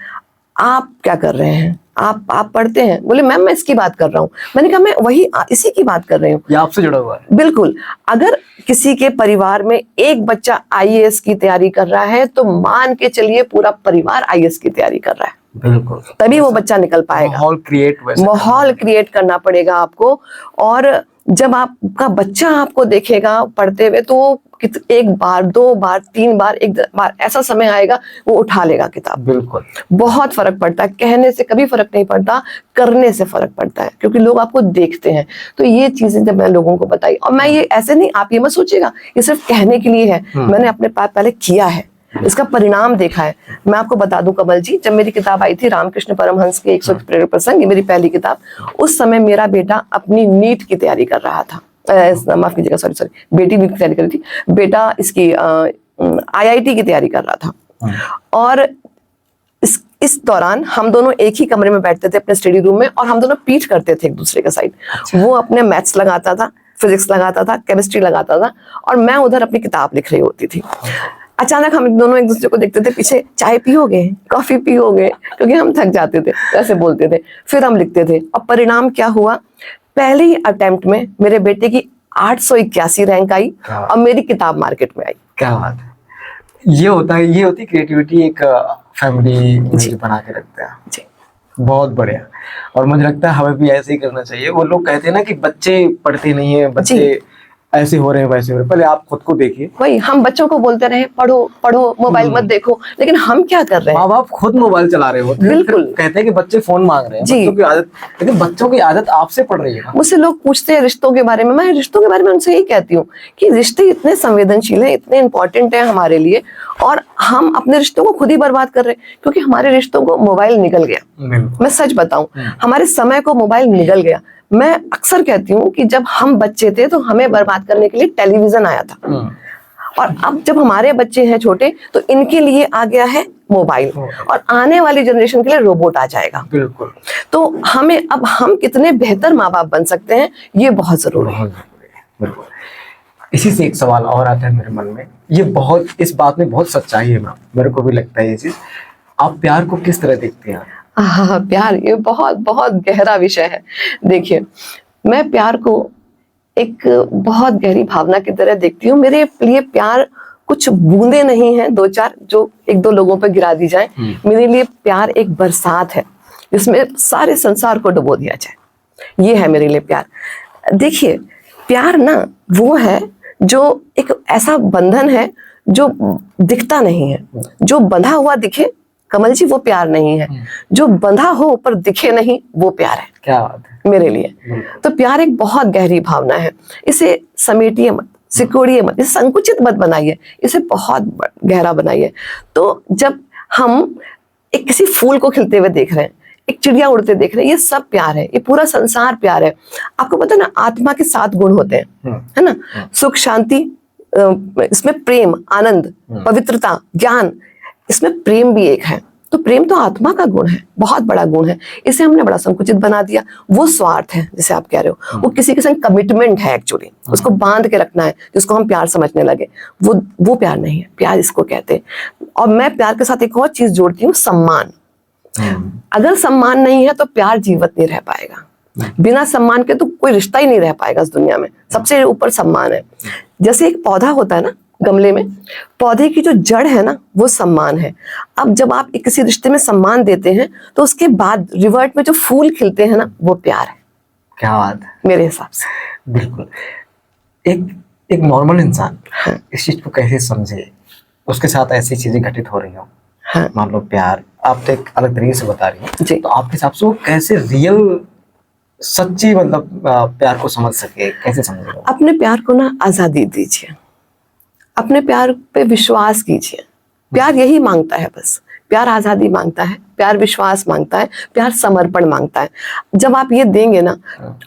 आप क्या कर रहे हैं, आप पढ़ते हैं? बोले मैम मैं इसकी बात कर रहा हूँ। मैंने कहा मैं वही इसी की बात कर रही हूँ। ये आपसे जुड़ा हुआ है। बिल्कुल। अगर किसी के परिवार में एक बच्चा आईएएस की तैयारी कर रहा है तो मान के चलिए पूरा परिवार आईएएस की तैयारी कर रहा है। बिल्कुल, तभी वो बच्चा निकल पाएगा। माहौल क्रिएट करना पड़ेगा आपको। और जब आपका बच्चा आपको देखेगा पढ़ते हुए तो वो एक बार, 2 बार, 3 बार, एक बार ऐसा समय आएगा वो उठा लेगा किताब। बिल्कुल, बहुत फर्क पड़ता है। कहने से कभी फर्क नहीं पड़ता, करने से फर्क पड़ता है, क्योंकि लोग आपको देखते हैं। तो ये चीजें जब मैं लोगों को बताई, और मैं ये ऐसे नहीं, आप ये मत सोचिएगा ये सिर्फ कहने के लिए है, मैंने अपने पास पहले किया है, इसका परिणाम देखा है। मैं आपको बता दूं कमल जी, जब मेरी किताब आई थी रामकृष्ण परमहंस के 100 प्रेरक प्रसंग, ये मेरी पहली किताब, उस समय मेरा बेटा अपनी नीट की तैयारी कर रहा था। माफ कीजिएगा, सॉरी, बेटी नीट की तैयारी कर रही थी, बेटा इसकी आईआईटी की तैयारी कर रहा था। और इस दौरान हम दोनों एक ही कमरे में बैठते थे अपने स्टडी रूम में, और हम दोनों पीट करते थे एक दूसरे के साइड। वो अपने मैथ्स लगाता था, फिजिक्स लगाता था, केमिस्ट्री लगाता था, और मैं उधर अपनी किताब लिख रही होती थी। अचानक हम दोनों एक दूसरे को देखते थे, पीछे चाय पियोगे, कॉफी पियोगे, क्योंकि हम थक जाते थे, ऐसे बोलते थे। फिर हम लिखते थे, और परिणाम क्या हुआ, पहले ही अटेम्प्ट में मेरे बेटे की 881 रैंक आई और मेरी किताब मार्केट में आई। क्या बात है। ये होती क्रिएटिविटी, एक फैमिली बना के रखते हैं जी। बहुत बढ़िया। और मुझे लगता है हमें भी ऐसे ही करना चाहिए। वो लोग कहते हैं ना कि बच्चे पढ़ते नहीं है, बच्चे ऐसे हो रहे हैं वैसे हो रहे हैं, पहले आप खुद को देखिए। वही हम बच्चों को बोलते रहे पढ़ो पढ़ो, मोबाइल मत देखो, लेकिन हम क्या कर रहे हैं? माँ बाप खुद मोबाइल चला रहे होते हैं, बिल्कुल कहते हैं कि बच्चे फोन मांग रहे हैं, बच्चों की आदत, लेकिन बच्चों की आदत आपसे पड़ रही है। मुझसे लोग पूछते हैं रिश्तों के बारे में, मैं रिश्तों के बारे में उनसे यही कहती हूँ कि रिश्ते इतने संवेदनशील हैं, इतने इंपॉर्टेंट हैं हमारे लिए, और हम अपने रिश्तों को खुद ही बर्बाद कर रहे हैं, क्योंकि हमारे रिश्तों को मोबाइल निगल गया। मैं सच बताऊं, हमारे समय को मोबाइल निगल गया। मैं अक्सर कहती हूँ कि जब हम बच्चे थे तो हमें बर्बाद करने के लिए टेलीविजन आया था, और अब जब हमारे बच्चे हैं छोटे तो इनके लिए आ गया है मोबाइल, और आने वाली जनरेशन के लिए रोबोट आ जाएगा। बिल्कुल। तो हमें अब हम कितने बेहतर माँ बाप बन सकते हैं, ये बहुत जरूरी है। बिल्कुल। इसी से एक सवाल और आता है मेरे मन में, ये बहुत, इस बात में बहुत सच्चाई है मैम, मेरे को भी लगता है ये चीज। आप प्यार को किस तरह देखते हैं? हाँ, प्यार ये बहुत बहुत गहरा विषय है। देखिए, मैं प्यार को एक बहुत गहरी भावना की तरह देखती हूँ। मेरे लिए प्यार कुछ बूंदे नहीं है, 2-4 जो 1-2 लोगों पर गिरा दी जाए। मेरे लिए प्यार एक बरसात है जिसमें सारे संसार को डुबो दिया जाए। ये है मेरे लिए प्यार। देखिए, प्यार ना वो है जो एक ऐसा बंधन है जो दिखता नहीं है। जो बंधा हुआ दिखे कमल जी, वो प्यार नहीं है। जो बंधा हो पर दिखे नहीं, वो प्यार है। क्या बात है मेरे लिए। तो प्यार एक बहुत गहरी भावना है। इसे समेटिए मत, सिकोड़िए मत, इसे संकुचित मत बनाइए, इसे बहुत गहरा बनाइए। तो जब हम एक किसी फूल को खिलते हुए देख रहे हैं, एक चिड़िया उड़ते देख रहे हैं, ये सब प्यार है, ये पूरा संसार प्यार है। आपको पता है ना, आत्मा के 7 गुण होते हैं, है ना? सुख, शांति, इसमें प्रेम, आनंद, पवित्रता, ज्ञान, इसमें प्रेम भी एक है। तो प्रेम तो आत्मा का गुण है, बहुत बड़ा गुण है। इसे हमने बड़ा संकुचित बना दिया। वो स्वार्थ है जिसे आप कह रहे हो, वो किसी संग कमिटमेंट है एक्चुअली, उसको बांध के रखना है, जिसको हम प्यार समझने लगे, वो प्यार नहीं है। प्यार इसको कहते हैं। और मैं प्यार के साथ एक और चीज जोड़ती हूँ, सम्मान। अगर सम्मान नहीं है तो प्यार जीवित नहीं रह पाएगा। बिना सम्मान के तो कोई रिश्ता ही नहीं रह पाएगा इस दुनिया में। सबसे ऊपर सम्मान है। जैसे एक पौधा होता है ना गमले में, पौधे की जो जड़ है ना वो सम्मान है। अब जब आप किसी रिश्ते में सम्मान देते हैं तो उसके बाद रिवर्ट में जो फूल खिलते हैं ना, वो प्यार है। क्या बात है, मेरे हिसाब से। बिल्कुल। एक नॉर्मल इंसान इस चीज को कैसे समझे, उसके साथ ऐसी चीजें घटित हो रही हो, मान लो प्यार, आप तो एक अलग तरीके से बता रही हैं, तो आपके हिसाब से वो कैसे रियल सच्ची मतलब प्यार को समझ सके, कैसे समझे? अपने प्यार को ना आजादी दीजिए, अपने प्यार पे विश्वास कीजिए। प्यार यही मांगता है बस। प्यार आजादी मांगता है, प्यार विश्वास मांगता है, प्यार समर्पण मांगता है। जब आप ये देंगे ना,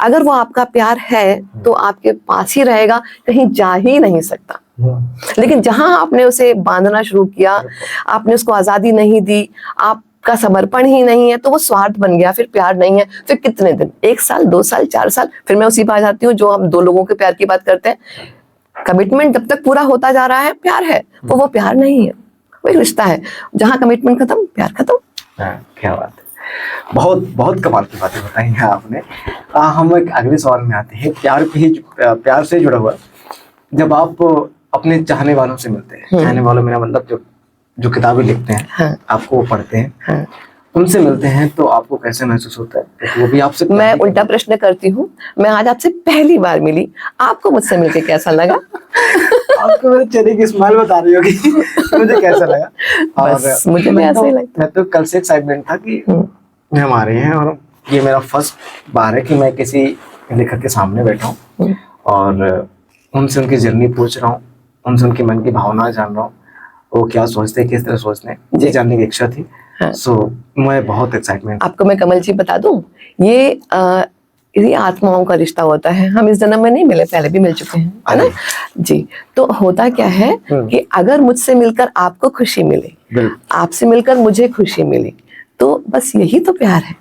अगर वो आपका प्यार है तो आपके पास ही रहेगा, कहीं जा ही नहीं सकता। लेकिन जहां आपने उसे बांधना शुरू किया, आपने उसको आजादी नहीं दी, आपका समर्पण ही नहीं है, तो वो स्वार्थ बन गया, फिर प्यार नहीं है। फिर कितने दिन, 1 साल, 2 साल, 4 साल, फिर मैं उसी पर आ जाती हूँ जो हम 2 लोगों के प्यार की बात करते हैं। कमिटमेंट जब तक पूरा होता जा रहा है प्यार है, वो प्यार नहीं है, वो एक रिश्ता है। जहां कमिटमेंट खत्म, प्यार खत्म। क्या बात है। बहुत बहुत कमाल की बातें बताई हैं आपने। हम एक अगले सवाल में आते हैं, प्यार से जुड़ा हुआ। जब आप अपने चाहने वालों से मिलते हैं, चाहने वालों मेरा मतलब जो जो किताबें लिखते हैं, हाँ। आपको वो पढ़ते हैं, हाँ। उनसे मिलते हैं, तो आपको कैसे महसूस होता है? क्योंकि वो भी आपसे मैं उल्टा प्रश्न करती हूँ, मैं आज आपसे पहली बार मिली, आपको मुझसे मिलके कैसा लगा? आपको मेरे चेहरे की स्माइल बता रही होगी मुझे कैसा लगा। बस मुझे भी ऐसा ही लगता मैं तो कल से एक्साइटमेंट था कि हम आ रहे हैं, और ये मेरा फर्स्ट बार है कि मैं किसी लेखक के सामने बैठा हूँ और उनसे उनकी जर्नी पूछ रहा हूँ, उनसे उनके मन की भावना जान रहा हूँ, वो क्या सोचते हैं, किस तरह सोचते हैं, ये जानने की इच्छा थी। हाँ। सो मैं बहुत एक्साइटमेंट। आपको मैं कमल जी बता दूं, ये आत्माओं का रिश्ता होता है। हम इस जन्म में नहीं मिले, पहले भी मिल चुके हैं, है ना जी। तो होता क्या है कि अगर मुझसे मिलकर आपको खुशी मिले, आपसे मिलकर मुझे खुशी मिली, तो बस यही तो प्यार है।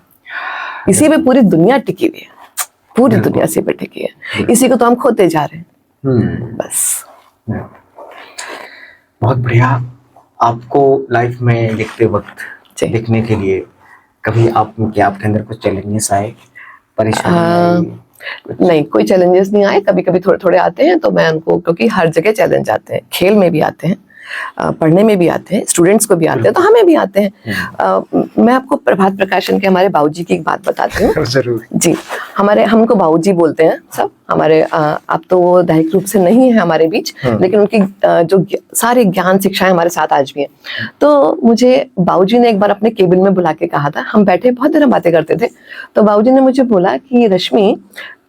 इसी पे पूरी दुनिया टिकी हुई है, पूरी दुनिया इसी पे टिकी है। इसी को तो हम खोते जा रहे हैं बस। बहुत बढ़िया। आपको लाइफ में लिखते वक्त लिखने के लिए कभी आपके अंदर कुछ चैलेंजेस आए, परेशानी? नहीं, कोई चैलेंजेस नहीं आए। कभी कभी थोड़े थोड़े आते हैं, तो मैं उनको, क्योंकि हर जगह चैलेंज आते हैं, खेल में भी आते हैं, पढ़ने में भी आते हैं, स्टूडेंट्स को भी आते हैं, तो हमें भी आते हैं। मैं आपको प्रभात प्रकाशन के हमारे बाबूजी की एक बात बताती हूँ। जरूर जी। हमको बाबूजी बोलते हैं सब हमारे। अब तो वो दैहिक रूप से नहीं है हमारे बीच, लेकिन उनकी जो सारे ज्ञान शिक्षाएं हमारे साथ आज भी हैं। तो मुझे बाबूजी ने एक बार अपने केबिन में बुला के कहा था, हम बैठे बहुत देर बातें करते थे, तो बाबूजी ने मुझे बोला कि रश्मि,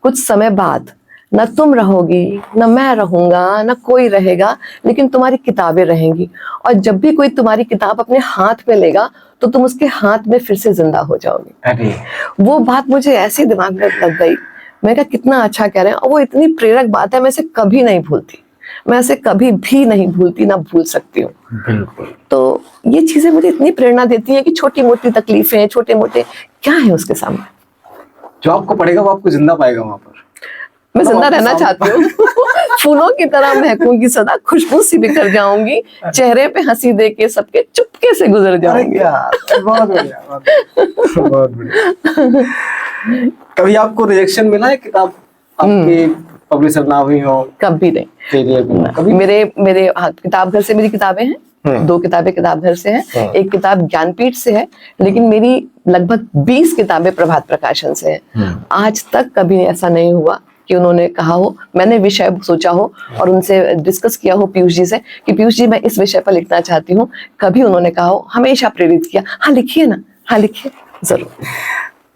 कुछ समय बाद न तुम रहोगी, न मैं रहूंगा, न कोई रहेगा, लेकिन तुम्हारी किताबें रहेंगी। और जब भी कोई तुम्हारी किताब अपने हाथ में लेगा, तो तुम उसके हाथ में फिर से जिंदा हो जाओगे। अरे वो बात मुझे ऐसे दिमाग में लग गई। मैं कहा कितना अच्छा कह रहे हैं, और वो इतनी प्रेरक बात है, मैं इसे कभी नहीं भूलती, मैं इसे कभी भी नहीं भूलती, ना भूल सकती हूँ। बिल्कुल। तो ये चीजें मुझे इतनी प्रेरणा देती हैं कि छोटी मोटी तकलीफें, छोटे मोटे क्या है उसके सामने। जो आपको पढ़ेगा वो आपको जिंदा पाएगा वहां पर। मैं जिंदा रहना चाहती हूँ फूलों की तरह महकूंगी सदा, खुशबू सी बिखर जाऊंगी, चेहरे पे हंसी दे के सबके चुपके से गुजर जाऊंगी। बहुत बढ़िया, बहुत बढ़िया। कभी आपको रिजेक्शन मिला है किताब आपकी पब्लिशर ना हुई हो? कभी नहीं। कभी? मेरे किताब घर से मेरी किताबें हैं, 2 किताबें किताब घर से हैं, एक किताब ज्ञानपीठ से है, लेकिन मेरी लगभग 20 किताबें प्रभात प्रकाशन से हैं। आज तक कभी ऐसा नहीं हुआ कि उन्होंने कहा हो, मैंने विषय सोचा हो और उनसे डिस्कस किया हो पीयूष जी से कि पीयूष जी मैं इस विषय पर लिखना चाहती हूँ, कभी उन्होंने कहा हो, हमेशा प्रेरित किया, हाँ लिखिए ना, हाँ लिखिए जरूर।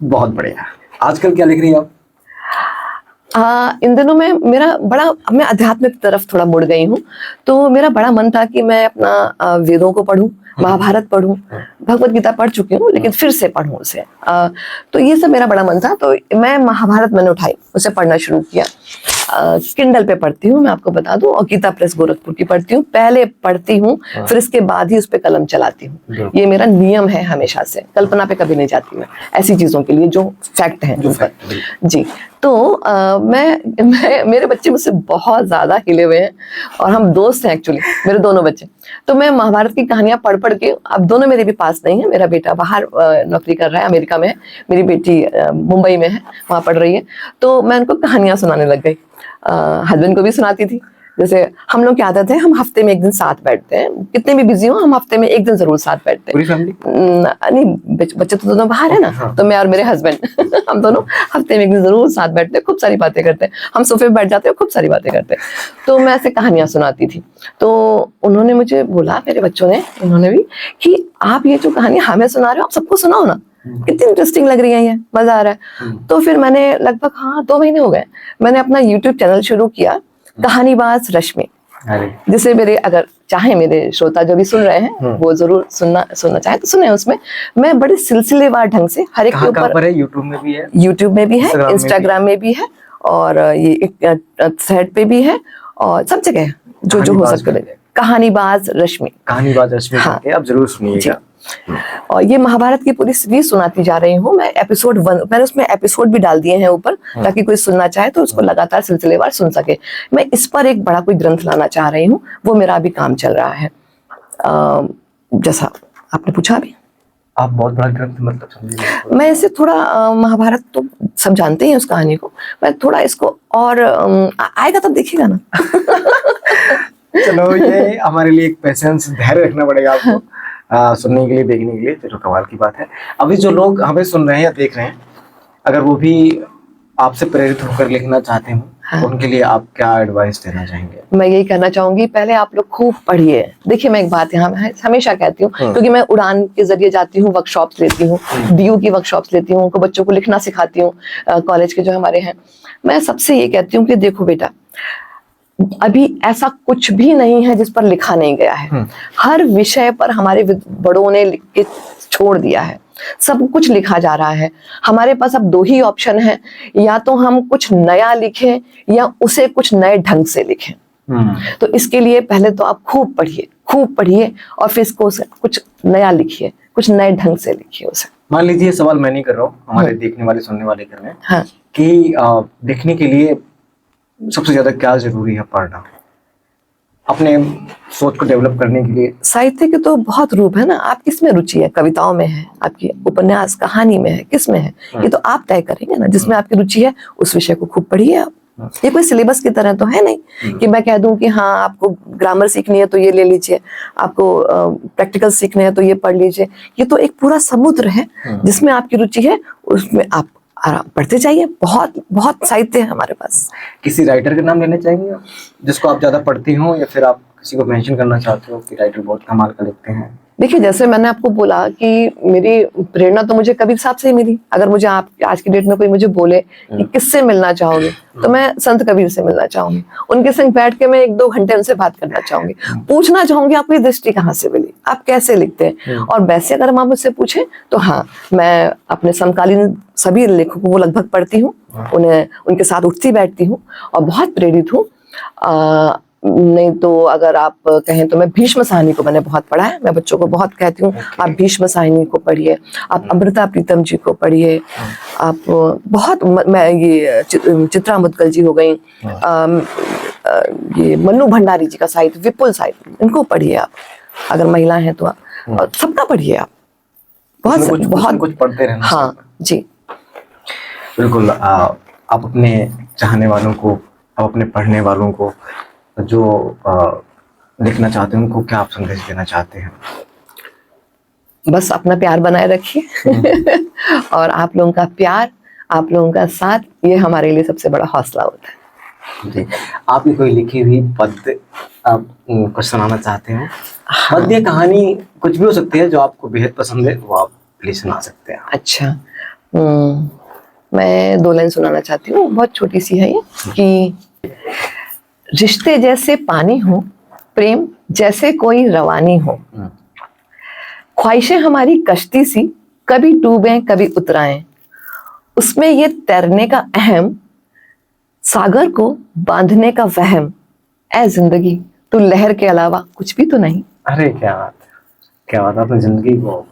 बहुत बढ़िया। आजकल क्या लिख रही हैं आप? इन दिनों में मैं आध्यात्मिक तरफ थोड़ा मुड़ गई हूँ, तो मेरा बड़ा मन था कि मैं अपना वेदों को पढूं, महाभारत पढूं, भगवत गीता पढ़ चुकी हूँ, लेकिन फिर से पढूं उसे। तो ये सब मेरा बड़ा मन था, तो मैं महाभारत मैंने उठाई, उसे पढ़ना शुरू किया। किंडल पे पढ़ती हूँ मैं आपको बता दूं, और गीता प्रेस गोरखपुर की पढ़ती हूँ। पहले पढ़ती हूँ, फिर इसके बाद ही उस पर कलम चलाती हूँ। ये मेरा नियम है हमेशा से, कल्पना पे कभी नहीं जाती मैं ऐसी चीजों के लिए जो फैक्ट है जी। तो मेरे बच्चे मुझसे बहुत ज्यादा हिले हुए हैं, और हम दोस्त हैं एक्चुअली, मेरे दोनों बच्चे। तो मैं महाभारत की कहानियां पढ़ पढ़ के, अब दोनों मेरे भी पास नहीं है, मेरा बेटा बाहर नौकरी कर रहा है, अमेरिका में है, मेरी बेटी मुंबई में है, वहां पढ़ रही है। तो मैं उनको कहानियां सुनाने लग गई, हस्बैंड को भी सुनाती थी। जैसे हम लोग की आदत है, हम हफ्ते में एक दिन साथ बैठते हैं, कितने भी बिजी हो हम हफ्ते में एक दिन जरूर साथ बैठते हैं। पूरी फैमिली? नहीं, बच्चे तो दोनों बाहर है ना, तो मैं और मेरे हस्बैंड हम दोनों हफ्ते में एक दिन जरूर साथ बैठते हैं, खूब सारी बातें करते हैं, हम सोफे पे बैठ जाते हैं, खूब सारी बातें करते हैं। तो मैं ऐसे कहानियां सुनाती थी, तो उन्होंने मुझे बोला, मेरे बच्चों ने, इन्होंने भी, कि आप ये जो कहानियां हमें सुना रहे हो, आप सबको सुनाओ ना, कितनी इंटरेस्टिंग लग रही है, ये मजा आ रहा है। तो फिर मैंने लगभग 2 महीने हो गए, मैंने अपना यूट्यूब चैनल शुरू किया, कहानीबाज रश्मि, जिसे मेरे, अगर चाहे मेरे श्रोता जो भी सुन रहे हैं वो जरूर सुनना चाहे तो सुने। उसमें मैं बड़े सिलसिलेवार ढंग से हर एक के ऊपर, यूट्यूब में भी है, इंस्टाग्राम में भी है, और ये एक थ्रेड पे भी है, और सब जगह जो हो सकता है। कहानीबाज रश्मि हाँ, आप जरूर सुनिएगा। और ये महाभारत की पूरी सीरीज सुनाती जा रही हूँ मैं। एपिसोड 1 मैंने उसमें एपिसोड भी डाल दिए हैं ऊपर, ताकि कोई सुनना चाहे तो उसको लगातार सिलसिलेवार सुन सके। मैं इस पर एक बड़ा कोई ग्रंथ लाना चाह रही हूँ, वो मेरा अभी काम चल रहा है। जैसा आपने पूछा भी। आप बहुत बड़ा ग्रंथ मतलब समझिए। मैं इसे थोड़ा महाभारत तो सब जानते हैं उस कहानी को, मैं थोड़ा इसको और आएगा तब देखिएगा ना। चलो, ये हमारे लिए एक पेशेंस, धैर्य रखना पड़ेगा आपको सुनने के लिए, देखने के लिए। चलो, कमाल की बात है। अभी जो लोग हमें सुन रहे हैं या देख रहे हैं, अगर वो भी आपसे प्रेरित होकर लिखना चाहते हो, हाँ। तो उनके लिए आप क्या एडवाइस देना चाहेंगे? मैं यही कहना चाहूंगी, पहले आप लोग खूब पढ़िए। देखिए, मैं एक बात यहाँ हमेशा कहती हूँ, क्योंकि मैं उड़ान के जरिए जाती हूँ, वर्कशॉप्स लेती हूँ, डीयू की वर्कशॉप्स लेती हूँ, उनको बच्चों को लिखना सिखाती हूँ, कॉलेज के जो हमारे हैं। मैं सबसे ये कहती हूँ कि देखो बेटा, अभी ऐसा कुछ भी नहीं है जिस पर लिखा नहीं गया है। हर विषय पर हमारे बड़ों ने लिख के छोड़ दिया है, सब कुछ लिखा जा रहा है। हमारे पास अब दो ही ऑप्शन है, या तो हम कुछ नया लिखें या उसे कुछ नए ढंग से लिखें। तो इसके लिए पहले तो आप खूब पढ़िए और फिर इसको कुछ नया लिखिए, कुछ नए ढंग से लिखिए उसे। मान लीजिए, सवाल मैं नहीं कर रहा हूँ, हमारे देखने वाले सुनने वाले कर रहे हैं। हाँ। कि लिखने के लिए सबसे ज्यादा क्या जरूरी है पढ़ना, अपने सोच को डेवलप करने के लिए? साहित्य के तो बहुत रूप है ना, आप किसमें रुचि है, कविताओं में है, आपकी उपन्यास कहानी में है, किसमें है, ये तो आप तय करेंगे ना। जिसमें आपकी रुचि है उस विषय को खूब पढ़िए आप। ये कोई सिलेबस की तरह तो है नहीं कि मैं कह दूं कि हाँ आपको ग्रामर सीखनी है तो ये ले लीजिए, आपको प्रैक्टिकल सीखने हैं तो ये पढ़ लीजिए। ये तो एक पूरा समुद्र है, जिसमें आपकी रुचि है उसमें आप आराम पढ़ते जाइए। बहुत बहुत साहित्य है हमारे पास। किसी राइटर के नाम लेने चाहेंगे आप, जिसको आप ज्यादा पढ़ती हो, या फिर आप किसी को मेंशन करना चाहते हो कि राइटर बहुत कमाल का लिखते हैं? देखिए, जैसे मैंने आपको बोला कि मेरी प्रेरणा तो मुझे कबीर साहब से ही मिली। अगर मुझे आप आज की डेट में कोई मुझे बोले कि किससे मिलना चाहोगे, तो मैं संत कबीर से मिलना चाहूंगी। उनके संग बैठ के मैं 1-2 घंटे उनसे बात करना चाहूंगी, पूछना चाहूंगी आपको ये दृष्टि कहाँ से मिली, आप कैसे लिखते हैं। और वैसे अगर आप मुझसे पूछे तो हाँ, मैं अपने समकालीन सभी लेखकों को लगभग पढ़ती हूँ, उन्हें उनके साथ उठती बैठती हूँ और बहुत प्रेरित हूँ। नहीं तो अगर आप कहें तो मैं भीष्म साहनी को मैंने बहुत पढ़ा है। मैं बच्चों को बहुत कहती हूँ आप भीष्म साहनी को पढ़िए, आप अमृता प्रीतम जी को पढ़िए, आप बहुत मैं ये चित्रा मुद्गल जी हो गई, ये मन्नू भंडारी जी का साहित्य, विपुल साहित्य, इनको पढ़िए आप। अगर महिला हैं तो आप और सबका पढ़िए आप, बहुत कुछ पढ़ते रहना। हाँ जी, बिल्कुल। आप अपने चाहने वालों को, आप अपने पढ़ने वालों को जो लिखना चाहते हैं, उनको क्या आप संदेश देना चाहते हैं? बस अपना प्यार बनाए रखिए और आप लोगों का प्यार, आप लोगों का साथ, ये हमारे लिए सबसे बड़ा हौसला होता है। जी, आपकी कोई लिखी हुई पद्य आप कुछ सुनाना चाहते हैं? पद्य, कहानी, कुछ भी हो सकती है जो आपको बेहद पसंद है, वो आप प्लीज सुना सकते हैं। अच्छा, मैं 2 लाइन सुनाना चाहती हूँ, बहुत छोटी सी है ये। कि रिश्ते जैसे पानी हो, प्रेम जैसे कोई रवानी हो, ख्वाहिशें हमारी कश्ती सी, कभी डूबें कभी उतराएं, उसमें ये तैरने का अहम, सागर को बांधने का वहम, ऐ जिंदगी तू लहर के अलावा कुछ भी तो नहीं। अरे क्या बात, क्या बात, आपने जिंदगी को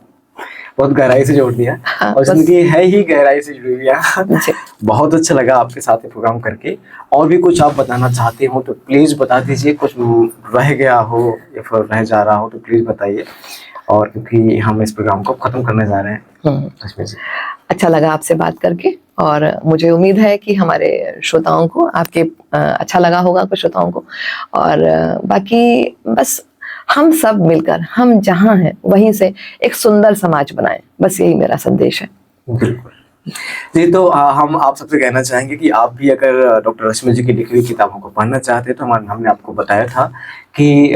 बहुत गहराई से जोड़ दिया। हाँ, और जिंदगी है ही गहराई से जुड़ी हुई है। जी। बहुत अच्छा लगा आपके साथ ये प्रोग्राम करके। और भी कुछ आप बताना चाहते हो तो प्लीज बता दीजिए, कुछ रह गया हो या फिर रह जा रहा हो तो प्लीज बताइए। और क्योंकि हम इस प्रोग्राम को खत्म करने जा रहे हैं। अच्छा लगा आपसे बात करके, और मुझे उम्मीद है कि हमारे श्रोताओं को, आपके अच्छा लगा होगा कुछ श्रोताओं को। और बाकी बस हम सब मिलकर, हम जहाँ हैं वहीं से एक सुंदर समाज बनाएं, बस यही मेरा संदेश है। बिल्कुल जी। तो हम आप सबसे कहना चाहेंगे कि आप भी अगर डॉक्टर रश्मि जी की लिखी हुई किताबों को पढ़ना चाहते हैं, तो हमने आपको बताया था कि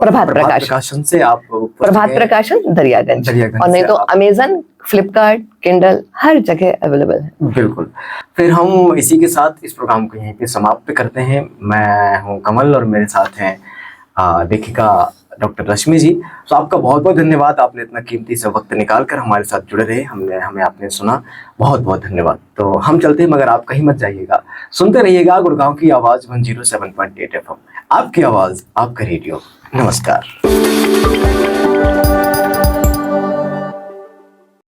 प्रभात प्रकाशन से आप, प्रभात प्रकाशन दरियागंज, और नहीं तो अमेजन, फ्लिपकार्ट, किंडल, हर जगह अवेलेबल है। बिल्कुल। फिर हम इसी के साथ इस प्रोग्राम को यहीं पे समाप्त करते हैं। मैं हूं कमल और मेरे साथ हैं लेखिका डॉक्टर रश्मि जी। तो आपका बहुत बहुत धन्यवाद, आपने इतना कीमती से वक्त निकाल कर हमारे साथ जुड़े रहे, हमें आपने सुना, बहुत बहुत धन्यवाद। तो हम चलते हैं, मगर आप कहीं मत जाइएगा, सुनते रहिएगा गुड़गांव की आवाज 107.8 FM, आपकी आवाज, आपका रेडियो। नमस्कार।